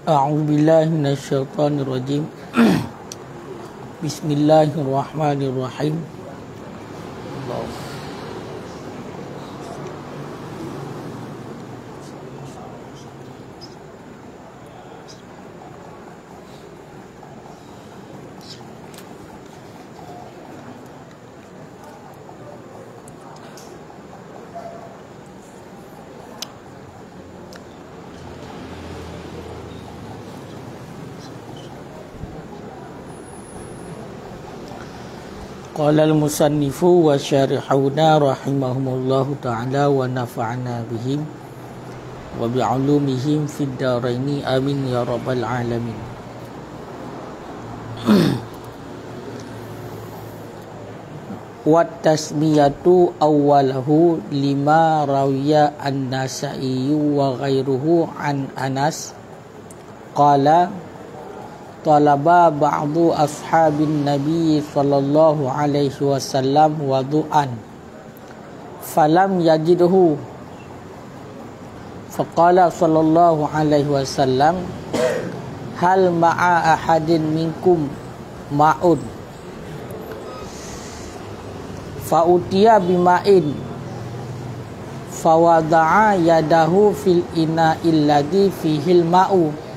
A'udzubillahi minasyaitonirrajim. Bismillahirrahmanirrahim. Qala al-musannifu wa syarihuna rahimahumullahu ta'ala wa nafa'ana bihim wa bi'ulumihim fid daraini amin ya rabbal alamin. Wa tasmiyatu awwalahu lima rawiya an-Nasa'i wa ghairuhu an Anas qala talaba ba'du ashabin Nabi sallallahu alaihi wasallam wudu'an falam yajidhu faqala sallallahu alaihi wasallam hal ma'a ahadin minkum ma'un fa'utiya bima'in fawada'a yadahu fil ina'il ladhi fihil ma'u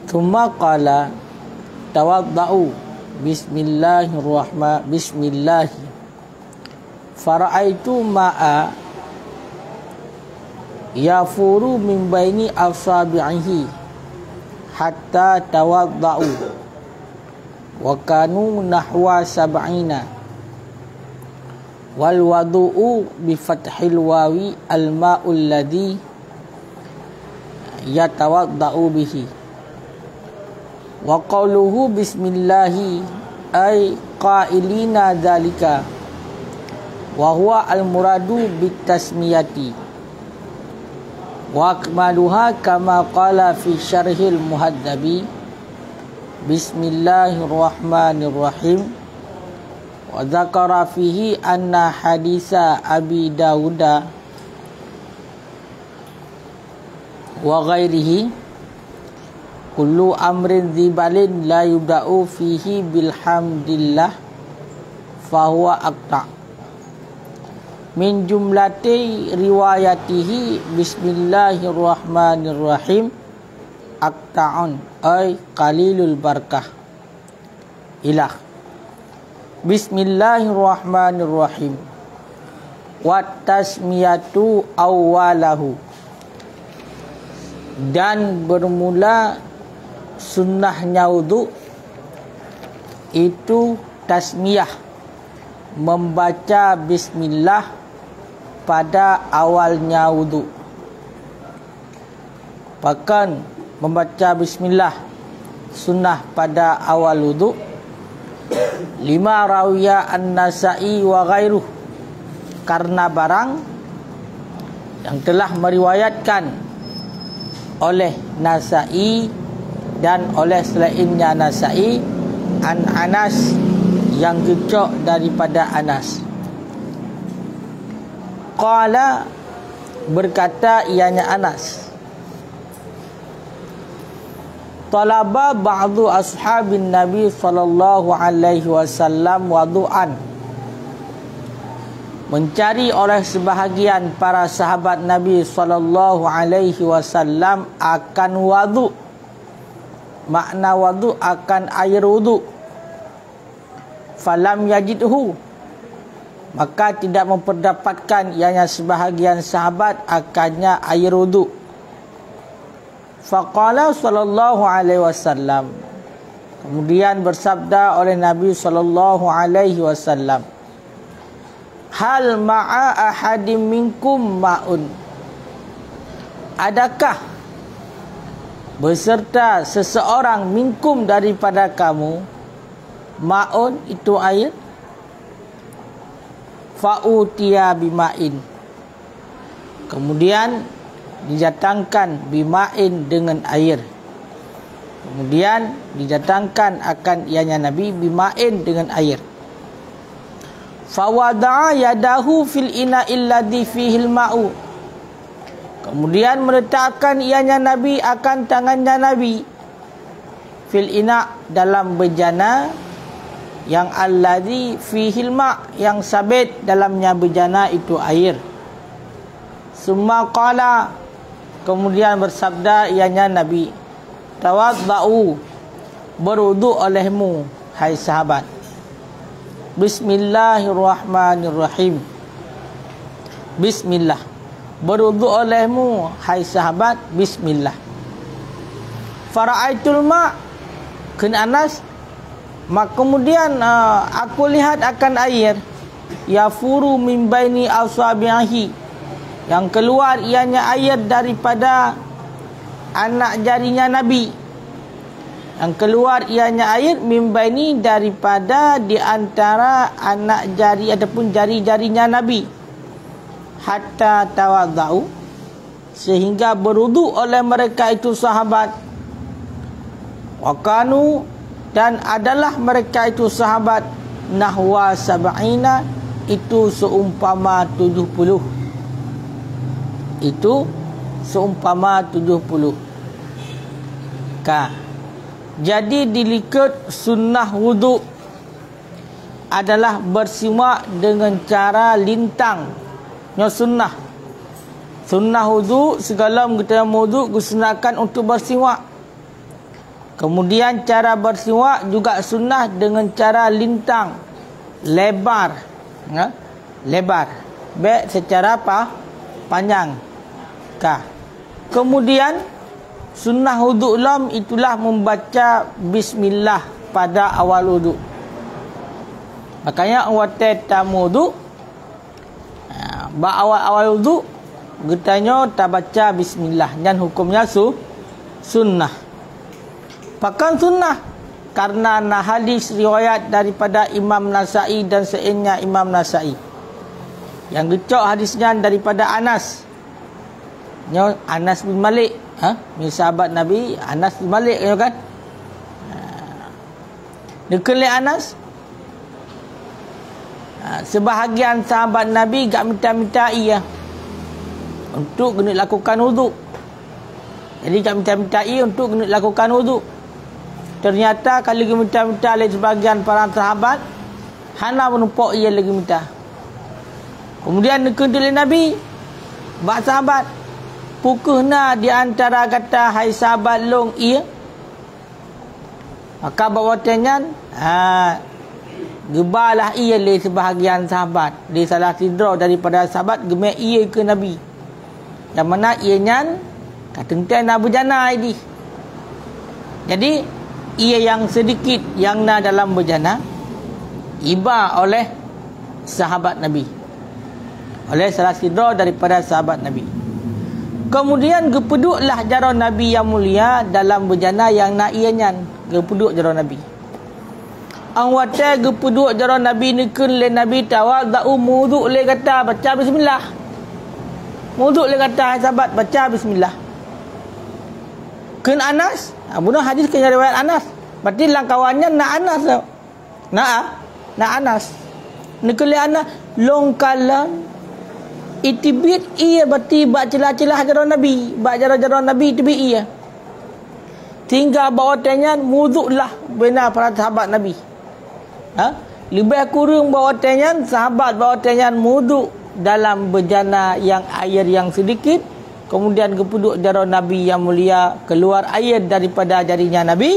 thumma qala tawadda'u bismillah fara'aitu ma'a yafuru min baini asabi'ihi hatta tawadda'u wa kanu nahwa sab'ina wal wadu'u bi fathil wawi al ma'ul ladhi yatawadda'u bihi wa qawluhu bismillahi ay qailina dzalika wa huwa al muradu bit tasmiyati wa akmaluha kama qala fi syarhil muhaddabi bismillahirrahmanirrahim wa dzakara fihi anna haditha abi dauda wa ghairihi kullu amrin dzibalin la yubda'u fihi bilhamdillah fahuwa aqta min jumlati riwayatihi bismillahirrahmanirrahim aqta'un ay qalilul barakah ilah bismillahirrahmanirrahim wa tasmiyatu awwalahu dan bermula sunnahnya wudu itu tasmiyah, membaca bismillah pada awalnya wudu. Bahkan membaca bismillah sunnah pada awal wudu lima rawiya an-Nasa'i wa ghairuh, karena barang yang telah meriwayatkan oleh Nasa'i dan oleh selainnya Nasa'i an Anas, yang gecok daripada Anas. Qala, berkata ianya Anas, talaba ba'du ashabin Nabi sallallahu alaihi wasallam wudu'an, mencari oleh sebahagian para sahabat Nabi sallallahu alaihi wasallam akan wudu. Makna wudu akan air wudu. Falam yajidhu, maka tidak memperdapatkan ianya sebahagian sahabat akannya air wudu. Faqala sallallahu alaihi wasallam, kemudian bersabda oleh Nabi sallallahu alaihi wasallam, hal ma'a ahadim minkum ma'un, adakah beserta seseorang minkum daripada kamu ma'un, itu air. Fa'utiya bima'in, kemudian didatangkan bima'in dengan air. Kemudian didatangkan akan ianya Nabi bima'in dengan air. Fawada'a yadahu fil ina'il ladhi fihil ma'u, Kemudian meletakkan ianya Nabi akan tangannya Nabi fil ina, dalam bejana yang alladhi fihil ma', yang sabit dalamnya bejana itu air. Summa qala, kemudian bersabda ianya Nabi, tawadda'u, berwudu olehmu hai sahabat. Bismillahirrahmanirrahim. Bismillah, berwudu olehmu hai sahabat, bismillah. Fara'aitul ma', kena Anas, maka kemudian aku lihat akan air, yafuru min baini asabihi, yang keluar ianya air daripada anak jarinya Nabi, yang keluar ianya air min baini, daripada di antara anak jari ataupun jari-jarinya Nabi, hatta tawaddau, sehingga berwudu oleh mereka itu sahabat. Wakanu, dan adalah mereka itu sahabat, nahwa sab'ina, itu seumpama 70. Itu seumpama 70. Jadi dilikat sunnah wudu adalah bersiwak dengan cara lintang. Nya sunnah wudu, segala kita wudu disunahkan untuk bersiwak. Kemudian cara bersiwak juga sunnah dengan cara lintang, lebar, lebar, baik secara panjang. Kemudian sunnah wudu lam itulah membaca bismillah pada awal wudu. Makanya awal wudu, awal wudu getanya tak baca bismillah, dan hukumnya sunnah. Bahkan sunnah karena hadis riwayat daripada Imam Nasa'i dan selainnya Imam Nasa'i, yang gecok hadisnya daripada Anas, Anas bin Malik, ni sahabat Nabi, Anas bin Malik kan. Dikeli Anas, sebahagian sahabat Nabi gak minta-minta ia untuk kena lakukan wudu. Jadi gak minta-minta ia untuk kena lakukan wudu. Ternyata kalau lagi minta-minta oleh sebagian para sahabat, hana menumpuk ia lagi minta. Kemudian nekenduli Nabi, bak sahabat, pukuna di antara kata hai sahabat long ia. Maka bawatnya gebalah ia oleh sebahagian sahabat. Di salah tidra daripada sahabat gemek ia ke Nabi. Yang mana ianya kata nak berjana ini. Jadi ia yang sedikit yang na dalam berjana iba oleh sahabat Nabi, oleh salah sidra daripada sahabat Nabi. Kemudian gepeduklah jara Nabi yang mulia dalam berjana yang na ianyan, gepeduk jara Nabi. Ang wate gepeduk jara Nabi nikun le Nabi tawadhu, wudu le kata baca bismillah. Wudu le kata sahabat baca bismillah. Ken Anas, bunuh hadis kena riwayat Anas. Berarti langkawannya nak Anas. Nak Anas. Nekeli Anas longkalan itibit ia berarti bak celah-celah jara Nabi, bak jara-jara Nabi tibit ia. Tinggal bawa tanya wuduklah benar para sahabat Nabi. Lebih kurang bawa tanya sahabat bawa tanya wuduk dalam bejana yang air yang sedikit. Kemudian kepuduk jara Nabi yang mulia, keluar air daripada jarinya Nabi,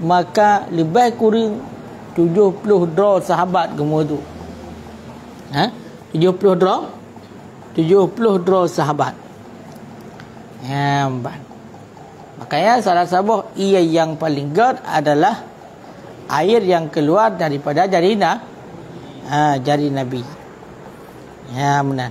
maka lebih kurang 70 dra sahabat gemudu. 70 dra sahabat. Makanya salah satu ia yang paling gad adalah air yang keluar daripada jari Nabi. Ya benar.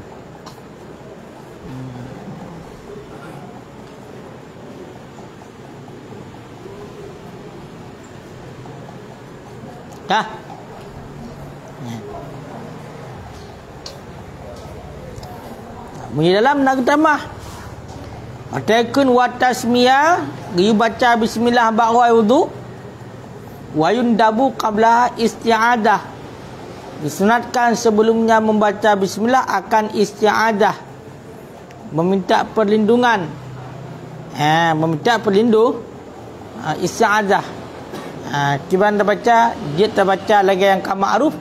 Bunyi dalam nak tambah. Atakun wa tasmiyah, dia baca bismillah ba'da wudu. Wa yundabu qabla isti'adah. Disunatkan sebelumnya membaca bismillah akan isti'adah. meminta perlindungan. Meminta perlindung, isti'azah. Kita terbaca, dia terbaca lagi yang ma'ruf,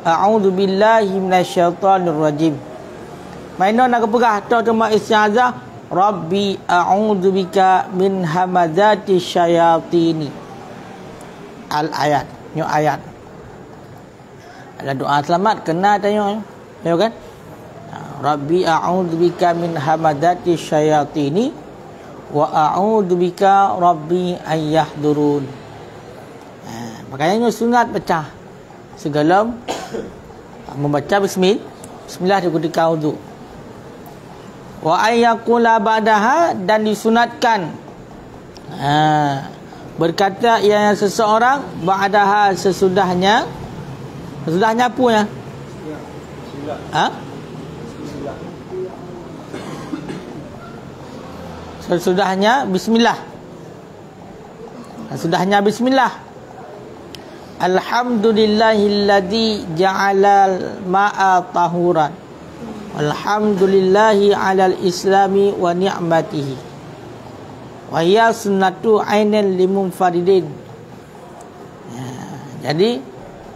a'udzubillahi minasyaitonirrajim. Maino nak pegah tu mak isti'azah, Rabbi a'udzubika min hamazati syayatini. Al-ayat, nyo ayat. Ada doa selamat kena tanya, ya kan? Rabbi a'udzubika min hamazati syayatini wa a'udzubika rabbi ayyahdurun. Makanya sunat baca segala membaca bismillah di ketika wudu. Wa ayyakula ba'daha, dan disunatkan berkata yang seseorang ba'daha sesudahnya apa ya? Sesudahnya bismillah. Sesudahnya bismillah. Alhamdulillahilladzi ja'alal ma'a tahuran. Alhamdulillahi 'alal islami wa ni'matihi. Wa hiya sunnatu 'ainan limunfaridin. Jadi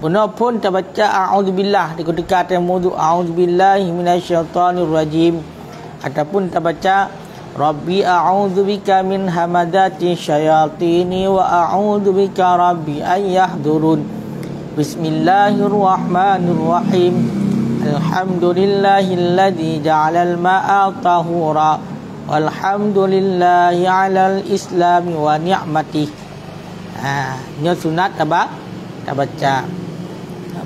benar pun terbaca a'udzubillah di ketika wudu, a'udzubillahi minasyaitonirrajim, ataupun terbaca Rabbi a'udzubika min hamadati syayatini wa a'udzubika rabbi ayyahdurun. Bismillahirrahmanirrahim. Alhamdulillahilladzi ja'alal ma'a tahura. Walhamdulillahi 'alal islami wa ni'matih. Ini sunat tak baca.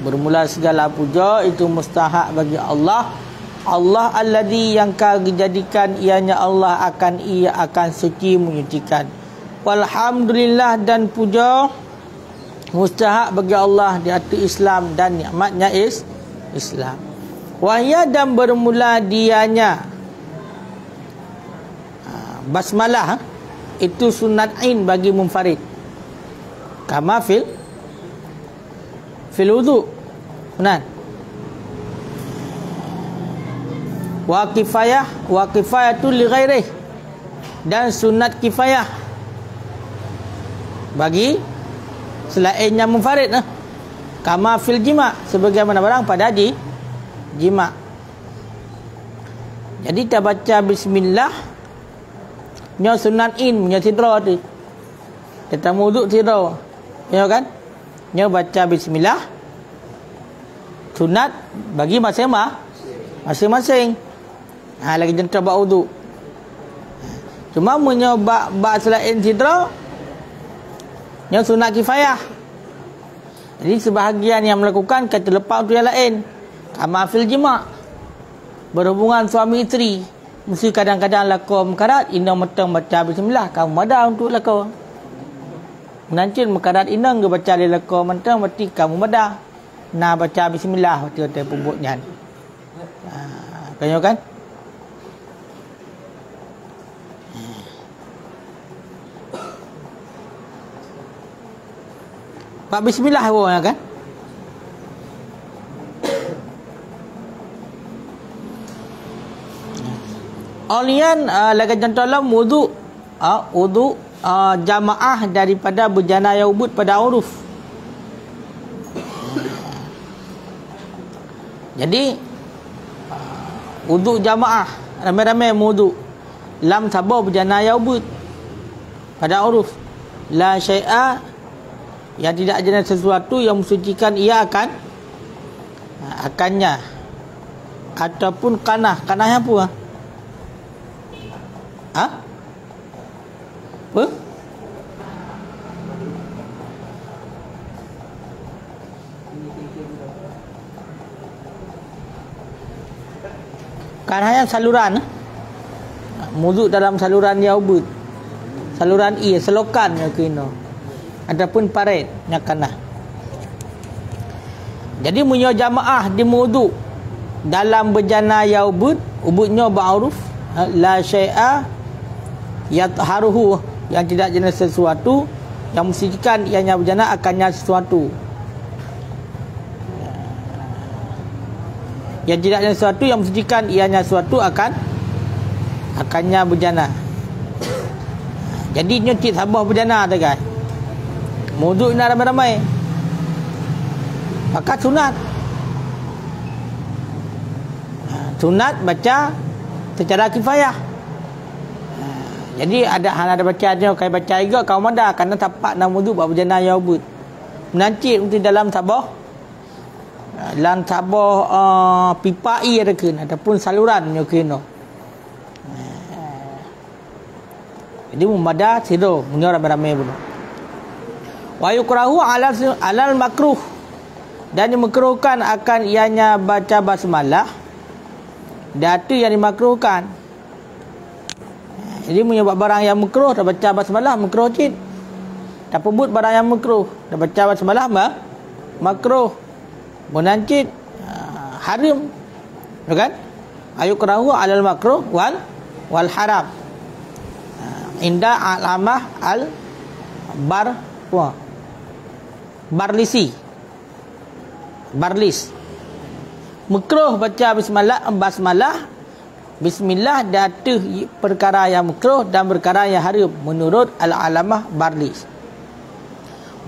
Bermula segala puja itu mustahak bagi Allah. Allah alladzi yang kau jadikan ianya Allah ia akan suci menyucikan. Walhamdulillah, dan puja mustahak bagi Allah di atas Islam dan nikmatnya Islam. Wahya, dan bermula dianya basmalah itu sunat ain bagi munfarid. Kama fil wudu. Benar. Wa kifayatu li ghairih, dan sunat kifayah bagi selainnya munfarid. Kama fil jima, sebagaimana barang pada jima. Jadi kita baca bismillah nyo sunat in punya sidra tu. Kita wuduk sidra, ya kan? Nyo baca bismillah sunat bagi masing-masing. Lagi jentra buat wudu. Cuma menyoba selain sidra yang sunat kifayah. Jadi sebahagian yang melakukan kata lepas tu yang lain. Kama fil jima', berhubungan suami isteri, mesti kadang-kadang laku mekarat inang metang baca bismillah, kamu madah untuk laku. Menancin mekarat inang ke baca dia laku mentang, berarti kamu madah. Nah baca bismillah waktu pembuknya. Kan? Pak bismillah orang kan? Olian lagi contoh dalam wudu jamaah daripada berjana yang ubud pada uruf. Jadi wudu jamaah ramai-ramai wudu lam sabar berjana yang ubud pada uruf. La syai'a, yang tidak ada sesuatu yang mensucikan ia akannya, ataupun kanah yang apa? Apa? Kanah yang saluran, wuduk dalam saluran yaubud, saluran selokan yang kena, ataupun paret yang kanah. Jadi munyo jamaah di wudu dalam berjana yaubud, ubudnya ba'uruf la syai'a yatharuhu, yang tidak jenis sesuatu yang mensucikan ianya berjana akannya sesuatu. Yang tidak jenis sesuatu yang mensucikan ianya sesuatu akannya berjana. Jadi nyo cik sabah berjana tu kan. Muduk nak ramai-ramai. Maka sunat. Sunat baca secara kifayah. Jadi ada baca je kai baca juga kau mada kerana tapak nak wuduk buat berjana ya ubud. Menancit untuk dalam sabah. Dalam sabah pipa ada kena ataupun saluran nyo kena. Jadi memada sido munyo ramai-ramai pun. Wa yukrahu alal makruh. Dan dimakruhkan akan ianya baca basmalah. Datu yang dimakruhkan. Jadi menyebab barang yang makruh dah baca basmalah makruh cit. Tak pebut barang yang makruh dah baca basmalah makruh. Menancit haram. Kan? Ayukrahu alal makruh wal haram. Inda alamah al barlis. Makruh baca bismillah datu perkara yang makruh dan perkara yang haram menurut al-alamah barlis.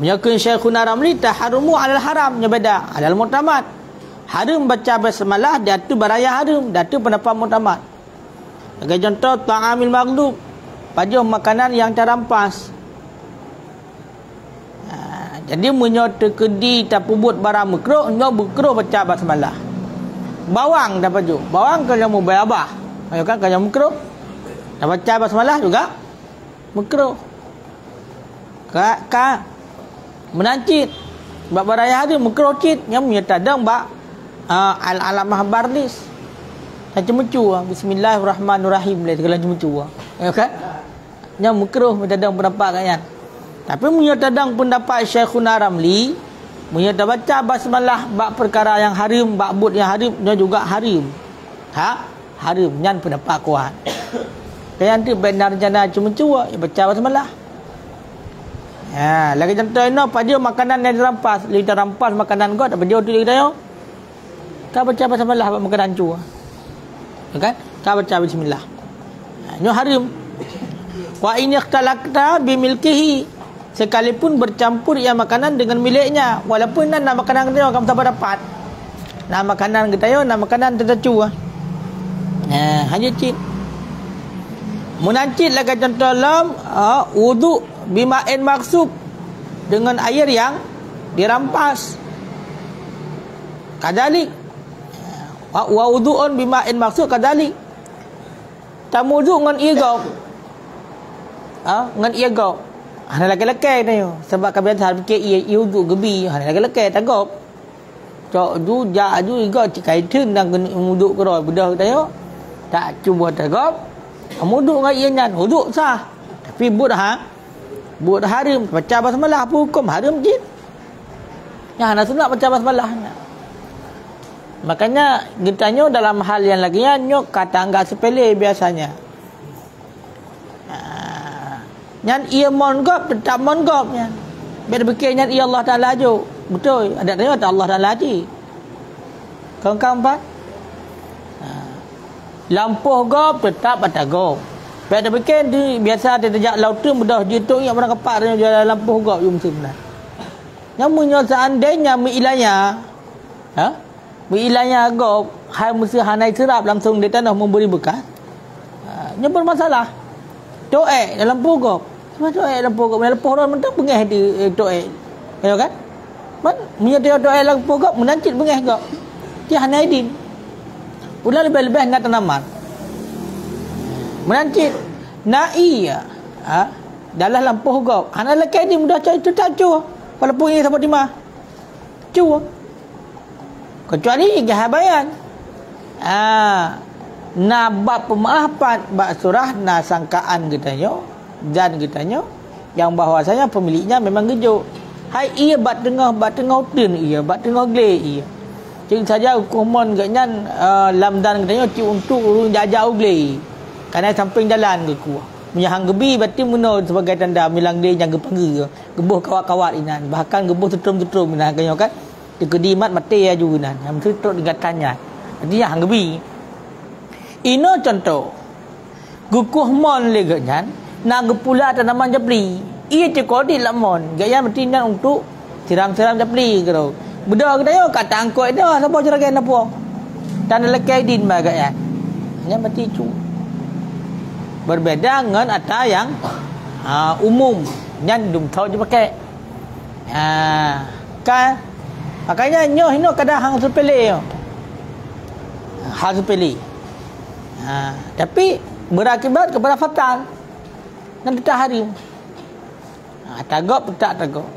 Menyakun Syekhuna Ramli taharumu alal haram beda alal mu'tamad. Haram baca basmalah datu barang yang haram datu pendapat mu'tamad. Sebagai contoh ta'amil maghlub, pajuh makanan yang terampas. Jadi menyota kedi tak pubut barang makruh, nyo makruh baca basmalah. Bawang dah pajuh. Bawang kalau mau bayabah. Ayo kan kalau makruh. Dah baca basmalah juga makruh. Ka menancit bab barang yang ada makruh cit yang menyatadang bab al-alamah barlis. Macam mencu bismillahirrahmanirrahim le kalau mencu. Ayo kan? Yang makruh menyatadang pendapat kan. Tapi menyatadang pendapat Syekhuna Ramli menyata baca basmalah bab perkara yang haram, bab bud yang haram dan juga haram. Haram nyan pendapat kuat. Kayan tu benar jana cuma-cuma baca basmalah. Lagi contoh ini pada makanan yang dirampas, kita rampas makanan kau tak pada tu kita yo. Kau baca basmalah bab makanan cu. Kan? Kau baca bismillah. Nyo haram. Wa in ikhtalaqta bimilkihi, sekalipun bercampur ia makanan dengan miliknya, walaupun nama makanan kita kamu tak dapat. Nama makanan kita yo, nama makanan tercu. Hanya cit. Munancit lagi contoh lam wudu bima'in maksub, dengan air yang dirampas. Kadalik. Wa wudu'un bima'in maksub kadalik. Tamudu dengan igau. Dengan igau. Hana laki-laki ni yo. Sebab kebiasaan fikir ia wudu gebi, hana laki-laki tangkap. Cok ju ja ju igau cikai tin dan wudu ke roh bedah kita yo. Tak cuba tangkap. Wudu dengan ia nyan, wudu sah. Tapi bud haram, baca basmalah apa hukum haram je. Ya hana sunat baca basmalah. Makanya ditanya dalam hal yang laginya nyok kata enggak sepele biasanya. Nyan ia mongop tetap mongop nyan. Biar fikir nyan ia Allah Taala jo. Betul. Ada tanya Allah Taala ji. Kawan-kawan pak. Lampuh gop tetap batagop. Biar dia fikir biasa dia terjak laut tu mudah dia tu ingat orang kepak dia lampuh gop you mesti benar. Namun seandainya milanya milanya gop hai mesti hanai serap langsung dia tanah memberi bekas. Nya bermasalah. Doa dalam pokok. Semua doa dalam pokok. Dalam pokok mentang bengeh di doa. Ya kan? Man menyata doa dalam pokok menancit bengeh gak. Dia hanaidin. Ulah lebih-lebih nak tanaman. Menancit nai dalam lampu gak. Anak lelaki ni mudah cari tu tak cu. Walaupun ini sampai di mah. Cu. Kecuali gahabayan. Na bab pemaafan bab surah na sangkaan kitanya dan kitanya yang bahwasanya pemiliknya memang gejuk. Hai ia bat tengah tin ia bat tengah gle ia. Jadi saja hukuman gaknya lamdan kitanya ci untuk urung jajau gle. Karena samping jalan ke kuah. Menyahang gebi berarti meno sebagai tanda milang dia yang gepangge. Gebuh kawat-kawat inan bahkan gebuh tetrum-tetrum inan kanyo kan. Dikedimat mati ya juga nan. Yang terus dengan tanya. Jadi yang gebi. Ino contoh. gukuh mon le ganyan na gepula tanaman japli ia cekodi lamon gaya metinan untuk siram-siram japli kero beda kita yo kata angkoi dah sapa jeragen apa dan lekai din ba gaya nya mati cu berbeda dengan ada yang umum nyan dum thau je pakai kan makanya nyoh hino kada hang sepele yo hal sepele tapi berakibat kepada fatal nanti tak hari tagap tak tagap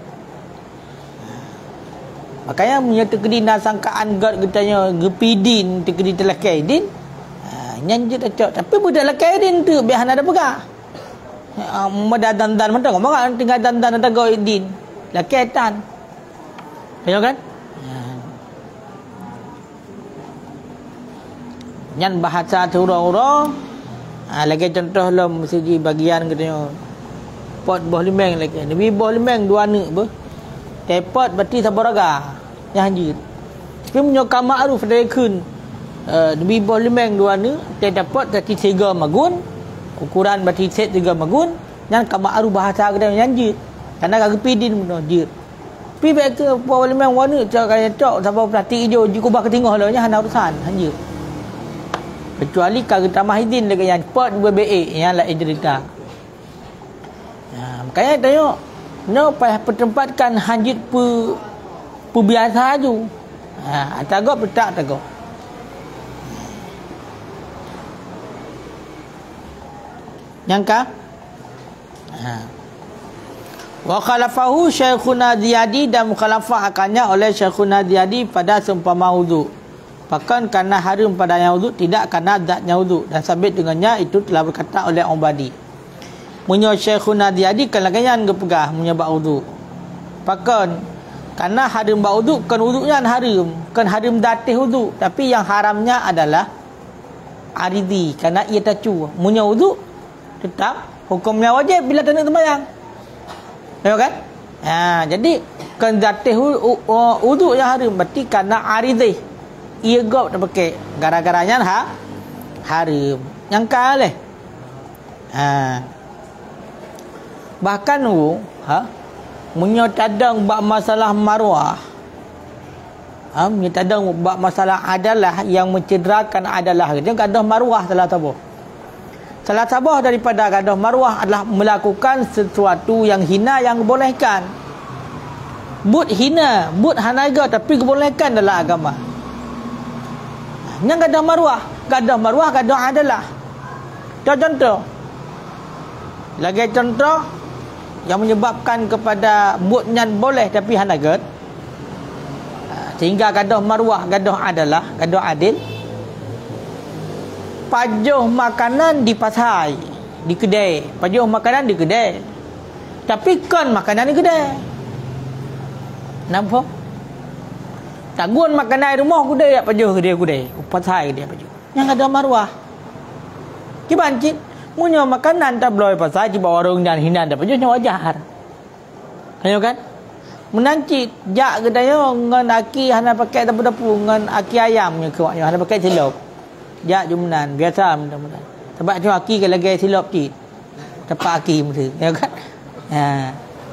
makanya punya tekedi sangkaan god katanya gepidin tekedi telakai din nyanjut acok tapi budak lakai din tu biar ada pegang madadan-dan mentang maka tinggal dan ada go din lakai tan tengok kan nyan bahasa tura-ura lagi contoh lah segi bagian katanya pot boh limeng lagi nabi boh limeng dua anak ber tepot berarti sabaraga yang hanjir tapi punya ma'ruf dari kun nabi boh limeng dua anak dia dapat berarti 3 magun ukuran berarti set 3 magun yang ma'ruf bahasa katanya hanjir karena kagak pidin pun hanjir pi baik ke boh limeng warna cak kaya cok sampai plastik hijau jikubah ketinggal lah nya hana urusan hanjir kecuali kalau tamahidin lagi yang pot BBA yang lah cerita. Makanya tengok no payah pertempatkan hanjit pu biasa tu. Tagap tak tagap. Nyangka? Wa khalafahu Syekhuna Ziyadi dan mukhalafah akannya oleh Syekhuna Ziyadi pada seumpama wudu. Bahkan karena haram padanya wudu tidak karena zatnya wudu dan sabit dengannya itu telah berkata oleh Ubadi. Munyo Syekhuna Ziyadi kan lagian gepegah menyebab wudu. Bahkan karena haram bau wudu kan wudunya haram, kan haram datih wudu, tapi yang haramnya adalah aridi karena ia tacu. Munyo wudu tetap hukumnya wajib bila tak nak sembahyang. Tengok kan? Jadi kan datih wudu yang haram berarti karena aridi ia gop tak pakai gara-garanya haram yang kalah bahkan munyo tadang bab masalah marwah munyo tadang bab masalah adalah yang mencederakan adalah dia gadah marwah salah sabah daripada gadah marwah adalah melakukan sesuatu yang hina yang dibolehkan but hina but hanaga tapi dibolehkan dalam agama. Yang gadah marwah gadah adalah contoh lagi contoh yang menyebabkan kepada buatnya boleh tapi hanagat sehingga gadah marwah gadah adalah gadah adil pajuh makanan di pasar di kedai pajuh makanan di kedai tapi kan makanan di kedai nampak tagun makanan rumah kudai apa je dia kudai pasai dia apa je yang ada marwah kibancit munyo makanan tabloid pasai di warung dan hinan apa je wajar ayo kan menancit jak kedaya ngan aki hana pakai dapu-dapu ngan aki ayamnya kuatnya hana pakai silop jak jumnan biasa mudah-mudahan sebab tu aki kalau lagi silop ti tepat aki mesti ayo kan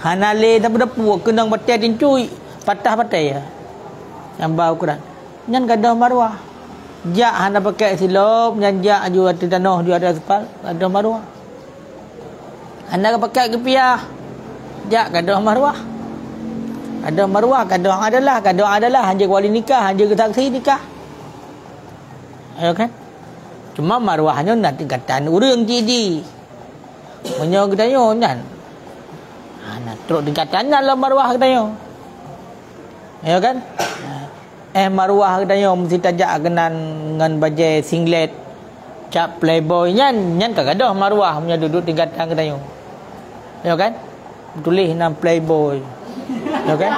hana le dapu-dapu kenang batai tincuy patah-patah ya yang bau Quran nyan gadah marwah jak hana pakai silop nyan jak aju ada tanah dia ada sepal gadah marwah hana pakai kepiah jak gadah marwah gadah hanja wali nikah hanja saksi nikah ayo kan cuma marwahnya nak tingkatan urang jadi menyo gedayo nyan nak teruk tingkatan lah marwah gedayo ayo kan marwah katanya mesti tajak dengan baju singlet cap playboy nyan kagadah marwah punya duduk tingkatan katanya ya kan tulis nama playboy ya kan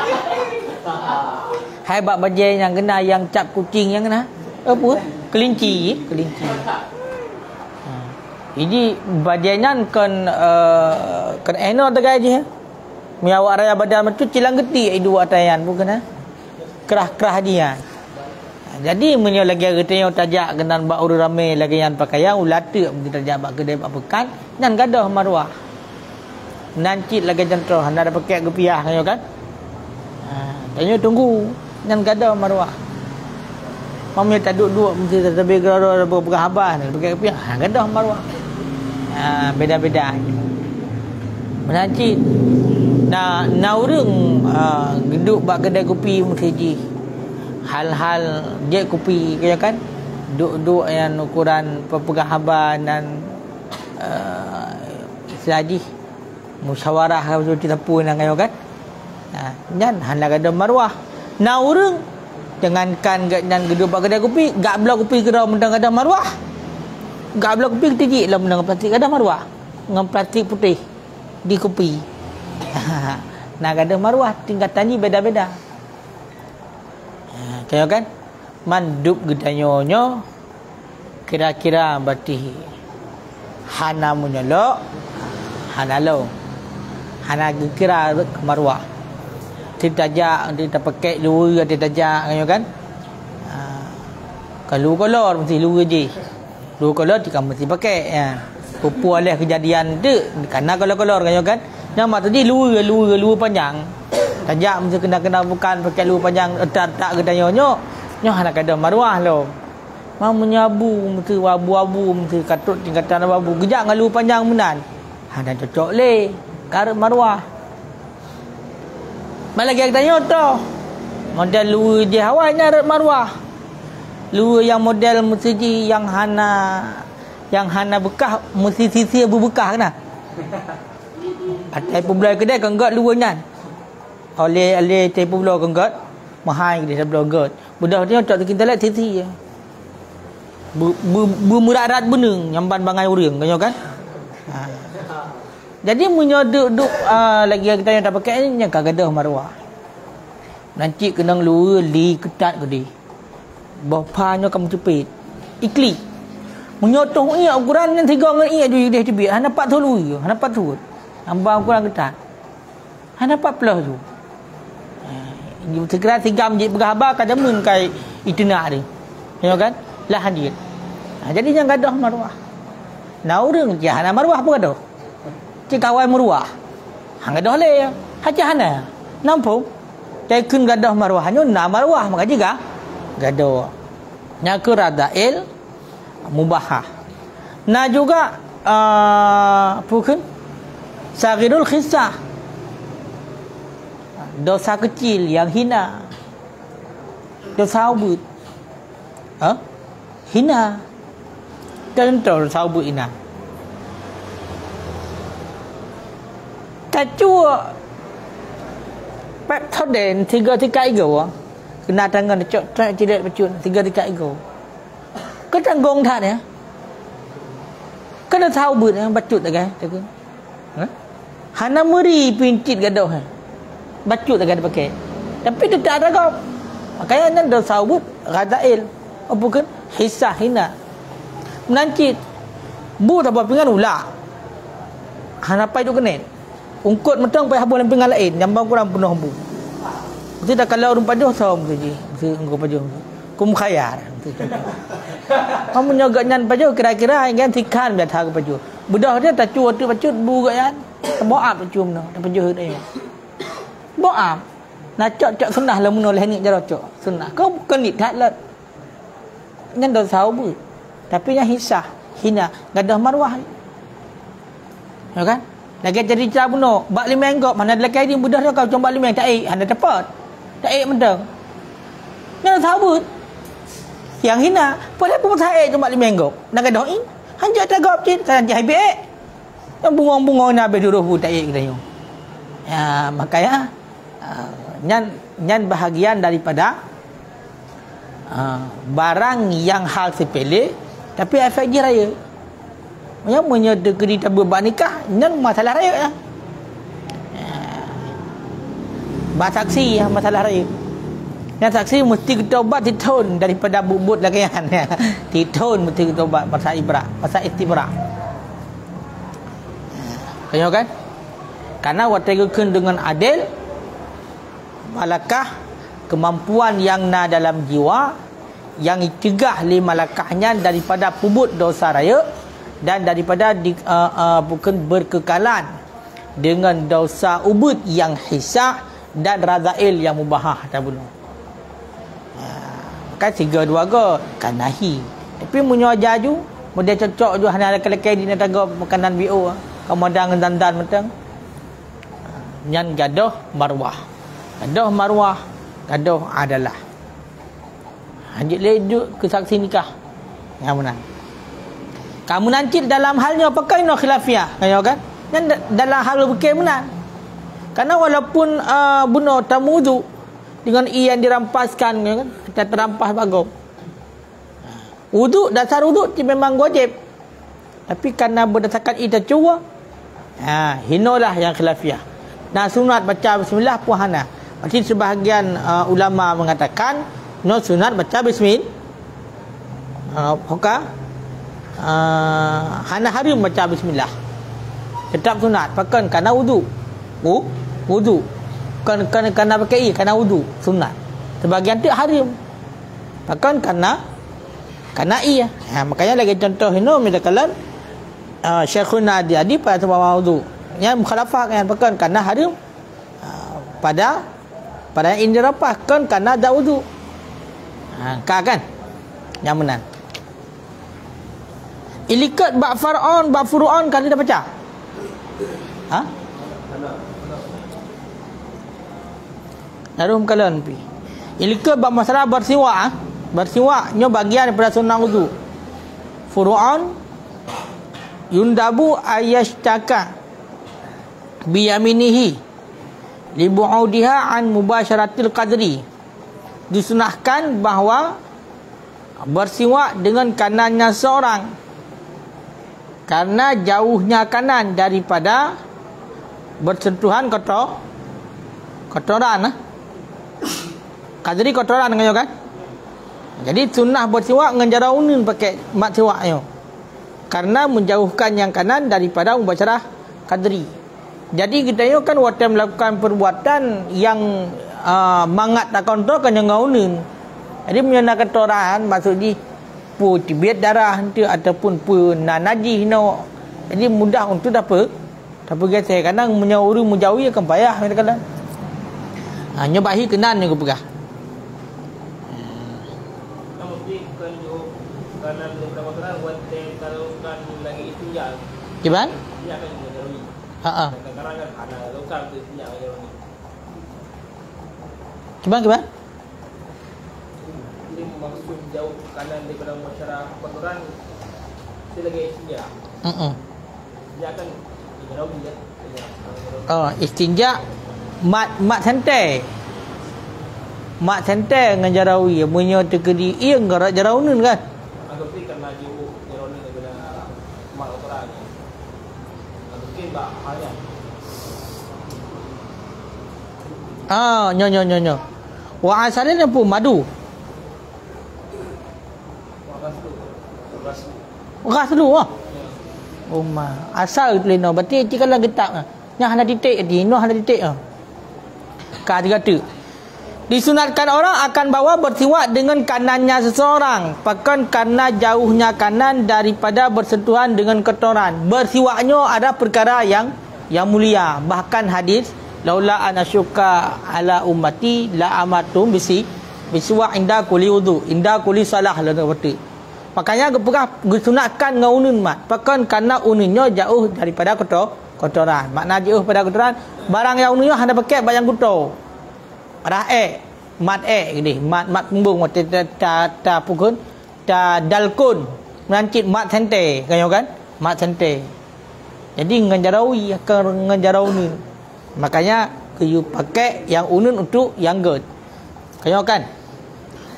hai bab baju yang kena yang cap kucing yang kena apa kelinci jadi bajunya kan eno tegai je miawak raya badan macam cilang geti dua atayan bukan kerah-kerah dia Jadi menyo lagi retanya tajak kenan bak uru ramai lagi yang pakaian ulata mesti tajak bak kedai bak pekan nan gadah maruah. Nancit lagi jentro handa ada pakai gepiah kan. Tanya tunggu nan gadah maruah. Mamnya tak duduk mesti tapi gerara berpegang habas pakai gepiah gadah maruah. Beda-beda. Menancit. Nah urang geduk bak kedai kopi mesti ji. Hal-hal dia kopi kaya kan duk yang ukuran perpegahaban dan selagi musyawarah kalau kita pun kaya kan nyan hendak ada maruah na urang jangankan dan geduk bak kedai kopi gak belah kopi kerau mendang ada maruah gak belah kopi tiji lah mendang plastik ada maruah dengan plastik putih di kopi nak ada maruah tingkatan ni beda-beda. Kaya kan manduk gedanyonyo kira-kira berarti hana munyolok hana lo hana kira maruah tidak pakai luar tidak kaya kan kalau kolor mesti luar je luar kolor jika mesti pakai ya pupu oleh kejadian tu karena kolor kaya kan yang mak tadi luar panjang tajak mesti kena bukan pakai luar panjang tak gedanyonyo nyo nak ada maruah lo mau menyabu mesti abu-abu mesti katut tingkatan abu gejak dengan luar panjang menan ada cocok le karep maruah malah lagi tanya tu model luar dia awalnya arep maruah luar yang model mesti yang hana bekah mesti sisi abu bekah kena atai pembelai kedai kan gat luarnya oleh tempoh belah kenggat mahal dia sebelah gat budak dia tak kita lihat titi ya bermurat beneng nyamban bangai urang kanya kan jadi menyoduk lagi kita yang tak pakai ni yang gadah maruah nanti kena luar li ketat gede bapanya kamu cepit ikli menyotong ia ukuran yang 3 dengan ia dia cepit hana 4 tu hana 4 tu ambang ukuran ketat hana 4 plus tu segera 3 menjadi berhabar kan jamun kai itu nak dia tengok kan lah hadir jadi yang gadah maruah na urang je hana maruah apa gadah cik kawan maruah hang gadah le haja hana nampung tekun gadah maruah nyo na maruah maka juga gadah nya ke radail mubahah na juga pukun sagirul khisah dosa kecil yang hina dosa ubud hina contoh dosa ubud hina kacua pep thoden 3 ego kena tangan cok tidak pecun 3 ego ketanggung tak ya kena tahu ubud yang bacut tak kan hana meri pincit gadoh bacut tak ada pakai tapi dia tak ada kau makanya nan dosa ubud ghadail apa kan hisah hina menancit bu tak apa pingan ulah hana pai tu kenet ungkut metang pai habun pingan lain nyambang kurang penuh bu mesti dah kalau rumpa doh som tu ji mesti engkau paju kum khayar kamu nyogak nyan paju kira-kira kan tikan biar thang paju budak dia tak cuat tu bacut bu gayan boap cium no tak paju dia boap nak cok sunah lah mun oleh ni jaro cok sunah kau bukan ni tak let nyan dosa ubud tapi yang hisah hina gadah maruah ya kan lagi jadi cabuno bak 5 enggok mana lelaki ni budak dia kau coba 5 tak anda dapat tak mendang nyan dosa ubud yang hina boleh pun tak coba 5 enggok nak gadah in hanja tak gop cit kan dia habi yang bungong-bungong na beduruh tak kita yo ya makanya nyan bahagian daripada barang yang hal sepele tapi efek je raya yang menyedekati tabur bak nikah nyan masalah raya bak saksi masalah raya yang saksi mesti bertaubat ditun daripada bubut lagian ditun mesti bertaubat masa ibrah masa istibrah kaya kan karena wategukeun dengan adil malakah kemampuan yang na dalam jiwa yang cegah lima lakahnya daripada pubut dosa raya dan daripada bukan berkekalan dengan dosa ubud yang hisab dan radha'il yang mubahah tak bunuh. Kan tiga dua go kan nahi. Tapi munyo jaju model cocok ju hana lelaki di tangga makanan BO kemudian dandan mentang. Nyan gadoh marwah. Gadoh marwah, gadoh adalah. Anjik lejuk ke saksi nikah. Yang menang. Kamu nanti dalam halnya pakai no khilafiyah, kan? Dan dalam hal bukan menang. Karena walaupun bunuh tamu wudu dengan yang dirampaskan, kan? Kita terampas bagus. Wudu, dasar wudu memang wajib. Tapi karena berdasarkan ita cua, hinolah yang khilafiyah. Nah, sunat baca bismillah puhana. Berarti sebahagian ulama mengatakan no sunat baca bismillah. Hana harim baca bismillah. Tetap sunat pakai karena wudu. Wudu. Karena pakai karena wudu sunat. Sebahagian tu harim. Pakai karena iya. Makanya lagi contoh ini misalkan Syekhuna Adi pada sebab wudu. Yang mukhalafah kan pakai karena harim pada yang dirapah kan karena ada wudu. Kan? Yang menang. Ilikat bab far'on, bab furu'on kan dia dah baca? Narum kalian pi. Ilikat bab masalah bersiwak, bersiwaknya bagian daripada sunnah wudu. Furu'on yundabu ayashtaka biyaminihi libu'udiha an mubasyaratil qadri. Disunahkan bahawa bersiwak dengan kanannya seorang karena jauhnya kanan daripada bersentuhan kotoran. Qadri kotoran kan? Jadi sunnah bersiwak dengan cara unin pakai mat siwaknya. Karena menjauhkan yang kanan daripada mubasyarah qadri. Jadi kita kan waktu melakukan perbuatan yang mangat tak kontrol kan yang ngaunin. Jadi menyana kotoran maksud di pu tibet darah tu ataupun pu najis no. Jadi mudah untuk dapat geser kadang menyauri menjauhi akan payah kadang. Nyobahi kenan ni aku pegah. Kanan daripada kotoran buat kalau kan lagi istinja. Gimana? Dia akan menjauhi. Kadang-kadang kan ada lokal tu istinja menjauhi. Gimana? Jadi maksud jauh kanan daripada masyarakat kotoran dia lagi istinja. Dia akan menjauhi ya. Istinja mat santai. Mat santai dengan jarawi punya terkedi ia enggak jarawun kan? Agak ni karena jauh jarawun daripada mat kotoran. Mungkin bah halnya. Nyo. Wa asalnya apa? Madu. Ras dulu asal leno berarti jika lah getak yang hendak titik di no hendak titik kata disunatkan orang akan bawa bersiwak dengan kanannya seseorang bahkan karena jauhnya kanan daripada bersentuhan dengan kotoran. Bersiwaknya ada perkara yang mulia. Bahkan hadis laula anasyuka ala ummati la amatum bisiwak inda kuli wudu inda kuli salah la berarti. Makanya gepegah disunatkan ngaunun mat. Bahkan karena uninnya jauh daripada kotoran. Makna jauh pada kotoran barang yang uninnya hendak pakai bayang kotor. Mat gini, mat pembung ta pukun ta dalkun merancit mat sente kan mat sente. Jadi ngajarawi akan ngajarawi. Makanya kayu pakai yang unun untuk yang ged. Kan?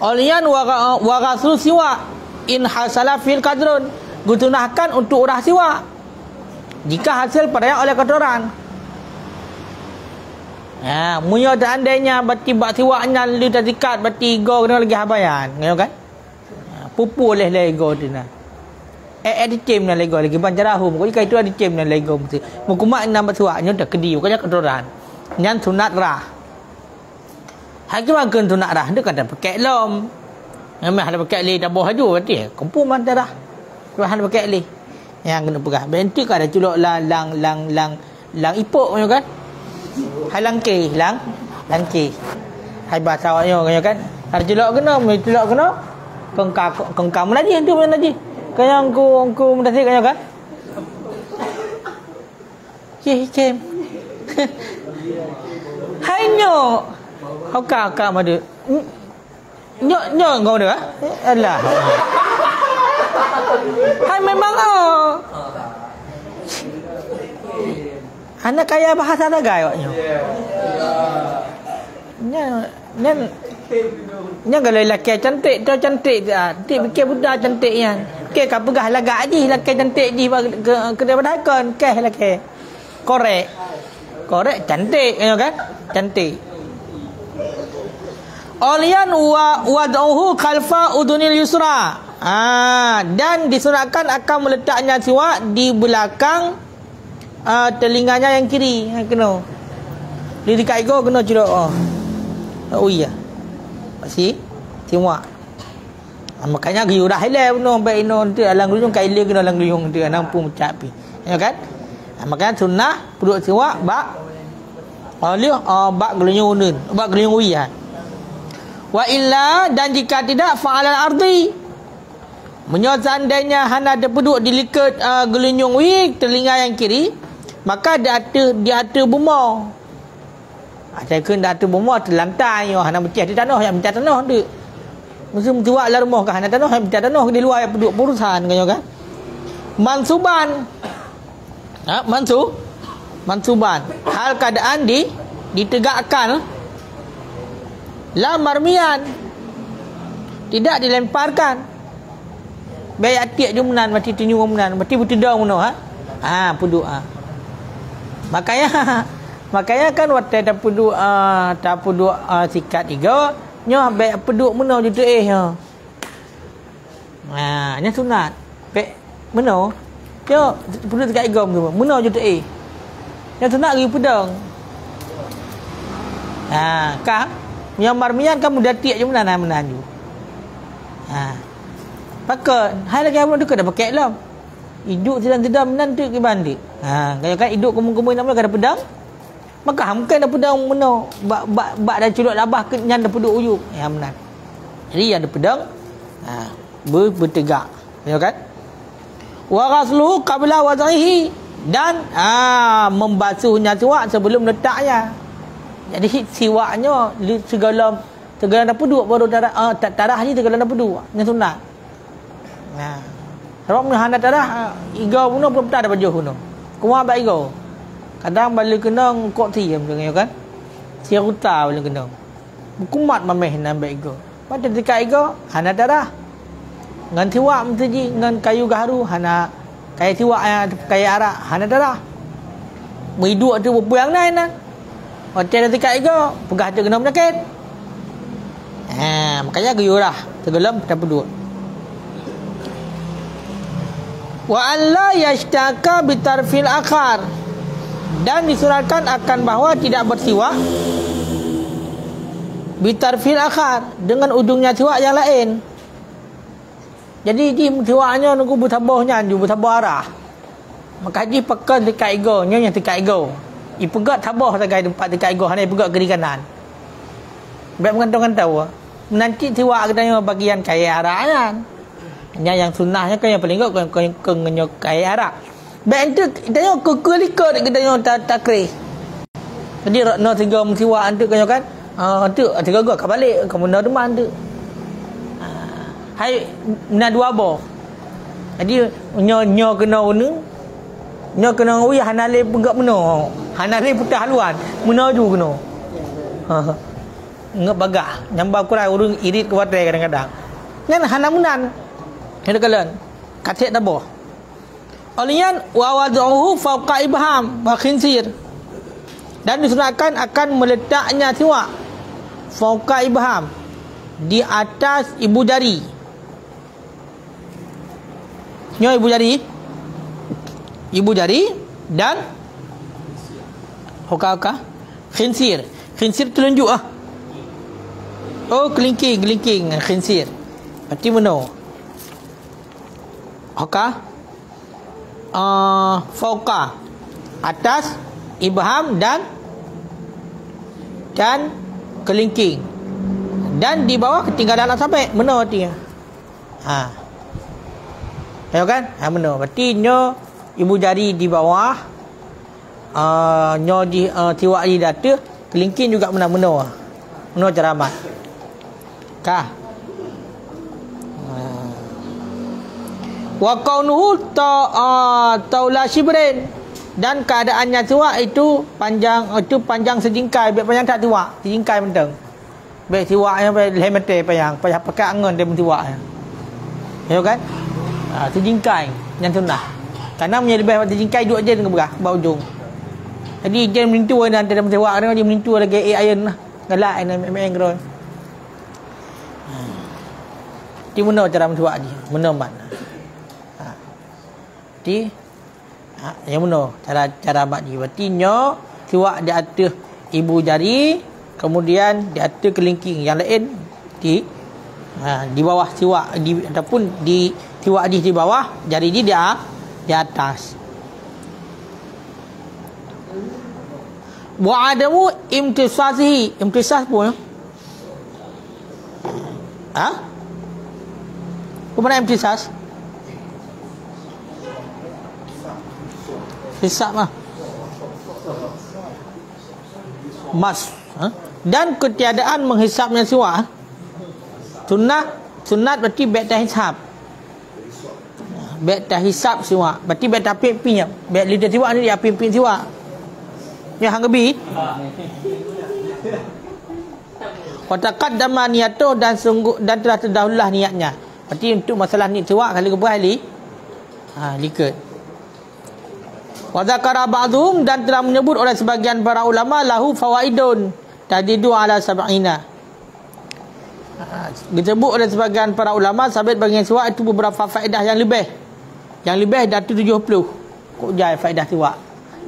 Olian wa ghaslu siwa in hasala fil qadrun. Gunakan untuk urah siwa jika hasil pada oleh kotoran. Munyo seandainya berarti bak siwaknya li tadikat berarti go kena lagi habayan, kan? Pupu oleh lego tu nah. Dicem na lego lagi banjarahum. Kau itu dicem na lego mesti. Mukumak nama siwaknya dah kediu kaya kotoran. Nyan sunat rah. Hakim angkeun sunat rah dia kata pakai lom. Memang ada pakai air tabah aja berarti. Kumpul man darah. Lepas ada pakai air. Yang kena pegang. Bentuk kan ada culuk lang ipuk kan. Halang ke, lang ke. Hai bahasa awaknya kan. Ada culuk kena. Kengkang menajis tu menajis. Kaya angku mendasik kaya kan. Kem. Hai nyok. Haka madu. Nyok kau dah. Alah. Hai memang anak kaya bahasa Tagai awaknya. Nya kalau lelaki cantik tu cantik dia fikir budak cantik yang. Ke ka pegah lagak je lelaki cantik di ke daripada kon ke lelaki. Korek cantik kan? Cantik. Olian wad'uhu khalfa udunil yusra. Dan disunatkan akan meletaknya siwak di belakang telinganya yang kiri. Kena. Di dekat ego kena curuk. Oh iya. Masih siwak. Makanya giu dah hilal benar baik ino nanti alang luyung kai le kena alang luyung nanti nampu mencap pi. Ya kan? Makanya sunnah puduk siwak bak oleh bak geluyung unun, bak geluyung uya. Wa illa dan jika tidak fa'alal ardi. Seandainya hana ada peduk di likat geluyung wi telinga yang kiri, maka dia ada bumau. Ada ke dah ada bumau terlantai yo hana becah di tanah yang becah tanah tu. Mesti menjual lah rumah kan hana tanah yang becah tanah di luar peduk perusahaan kan. Mansuban. Mansuban. Hal keadaan ditegakkan la marmian. Tidak dilemparkan. Baik atiak je menan mati tunyu menan, mati betedang meno puduk Makanya kan waktu ada puduk sikat tiga, nya baik peduk meno je tu nya sunat. Baik meno. Yo puduk dekat igom tu. Meno je tu Nya sunat lagi pedang. Kah yang marmian kan mudah tiak je menan ju. Pakai hai lagi abang dekat dah pakai lam. Hidup tidak menan tu ke bandi. Kalau kan hidup kemung-kemung nama ada pedang. Maka hamkan dah pedang meno. Bak dah culuk labah ke nyan dah peduk uyuk. Ya menan. Jadi yang ada pedang bertegak. Ya kan? Wa ghasluhu qabla wad'ihi dan membasuhnya siwak sebelum letaknya. Jadi siwaknya segala dah peduk baru tarah ni segala dah peduk. Yang sunat. Sebab hana tarah iga puno belum tak ada baju puno. Kuah bak iga. Kadang balik kena kok ti macam kan. Siruta balik kena. Kumat mameh nan bak iga. Pada dekat iga hana tarah. Ngan tiwak mesti ngan kayu gaharu hana kayu tiwak kayu arak hana tarah. Mengiduk tu berpuang nan. Hotel dekat iga pegah tu kena penyakit. Makanya guyurah tenggelam pada pedut. Wa alla yashtaka bitarfil akhar dan disunatkan akan bahawa tidak bersiwak bitarfil akhar dengan ujungnya siwak yang lain. Jadi di siwaknya nunggu butabahnya ju butabah arah. Maka haji pekan dekat ego nya yang dekat ego. I pegat tabah tagai tempat dekat ego hanya pegat kiri kanan. Baik mengantong tahu. Nanti siwak katanya bagian kaya arah kan. Yang sunnahnya kan yang paling kau ngenyok kaya arak. Baik itu dia kukulikot kita yang takrih. Jadi no tiga musiwa antu kan antu tiga gua kabalik kamu no deman tu. Hai na dua bo. Jadi nyo kena unu. Nyo kena ui hanale pegak meno. Hanale putih haluan. Meno ju kena. Ngep bagah nyambah kurai urung irit ke watai kadang-kadang. Ngan hanamunan. Ada kalian katik tabah. Olian wa wad'uhu fawqa ibham wa khinsir. Dan disunatkan akan meletaknya siwak fawqa ibham di atas ibu jari. Nyo ibu jari dan hoka khinsir telunjuk Oh kelingking khinsir. Berarti mana? Okah? Fauqa, atas, ibham dan kelingking. Dan di bawah ketinggalan sampai. Mana artinya? Ya kan? Mana? Berarti nyo ibu jari di bawah, nyo di tiwak di data, kelingking juga mana-mana. Mana cara amat? Kah? Wa kaunuhu taula shibrin, dan keadaannya tiwak itu panjang sejingkai, biar panjang tak tiwak, sejingkai mentang. Baik tiwaknya baik lemete panjang, payah pakai angon dia tiwaknya. Ya kan? Sejingkai yang sunnah. Karena punya lebih sejingkai dua je dengan berah bau ujung. Jadi dia melintu dan dalam tiwak dia melintu lagi iron lah. Galak ini memang. Di mana cara mencuak dia? Mana mana? Di yang mana cara mak dia? Berarti nyo tiwak di atas ibu jari, kemudian di atas kelingking, yang lain di bawah tiwak ataupun di tiwak di bawah, jari dia di atas. Wa adamu imtisasihi, imtisas pun Kemana imtisas? Hisab lah. Mas. Dan ketiadaan menghisapnya siwak. Sunat berarti baik dah hisab. Baik dah hisab siwak. Berarti baik dah pimpinnya. Baik lidah siwak ni dia pimpin siwak. Ya hang gebi. Wa taqaddama niyatuh, dan telah terdahululah niatnya. Berarti untuk masalah ni siwak kali keberapa kali? Likat. Wa zakara ba'dhum, dan telah menyebut oleh sebagian para ulama lahu fawaidun tadidu ala sab'ina. Disebut oleh sebagian para ulama sabit bagian siwak itu beberapa faedah yang lebih. Yang lebih dari 70. Kok jai faedah siwak?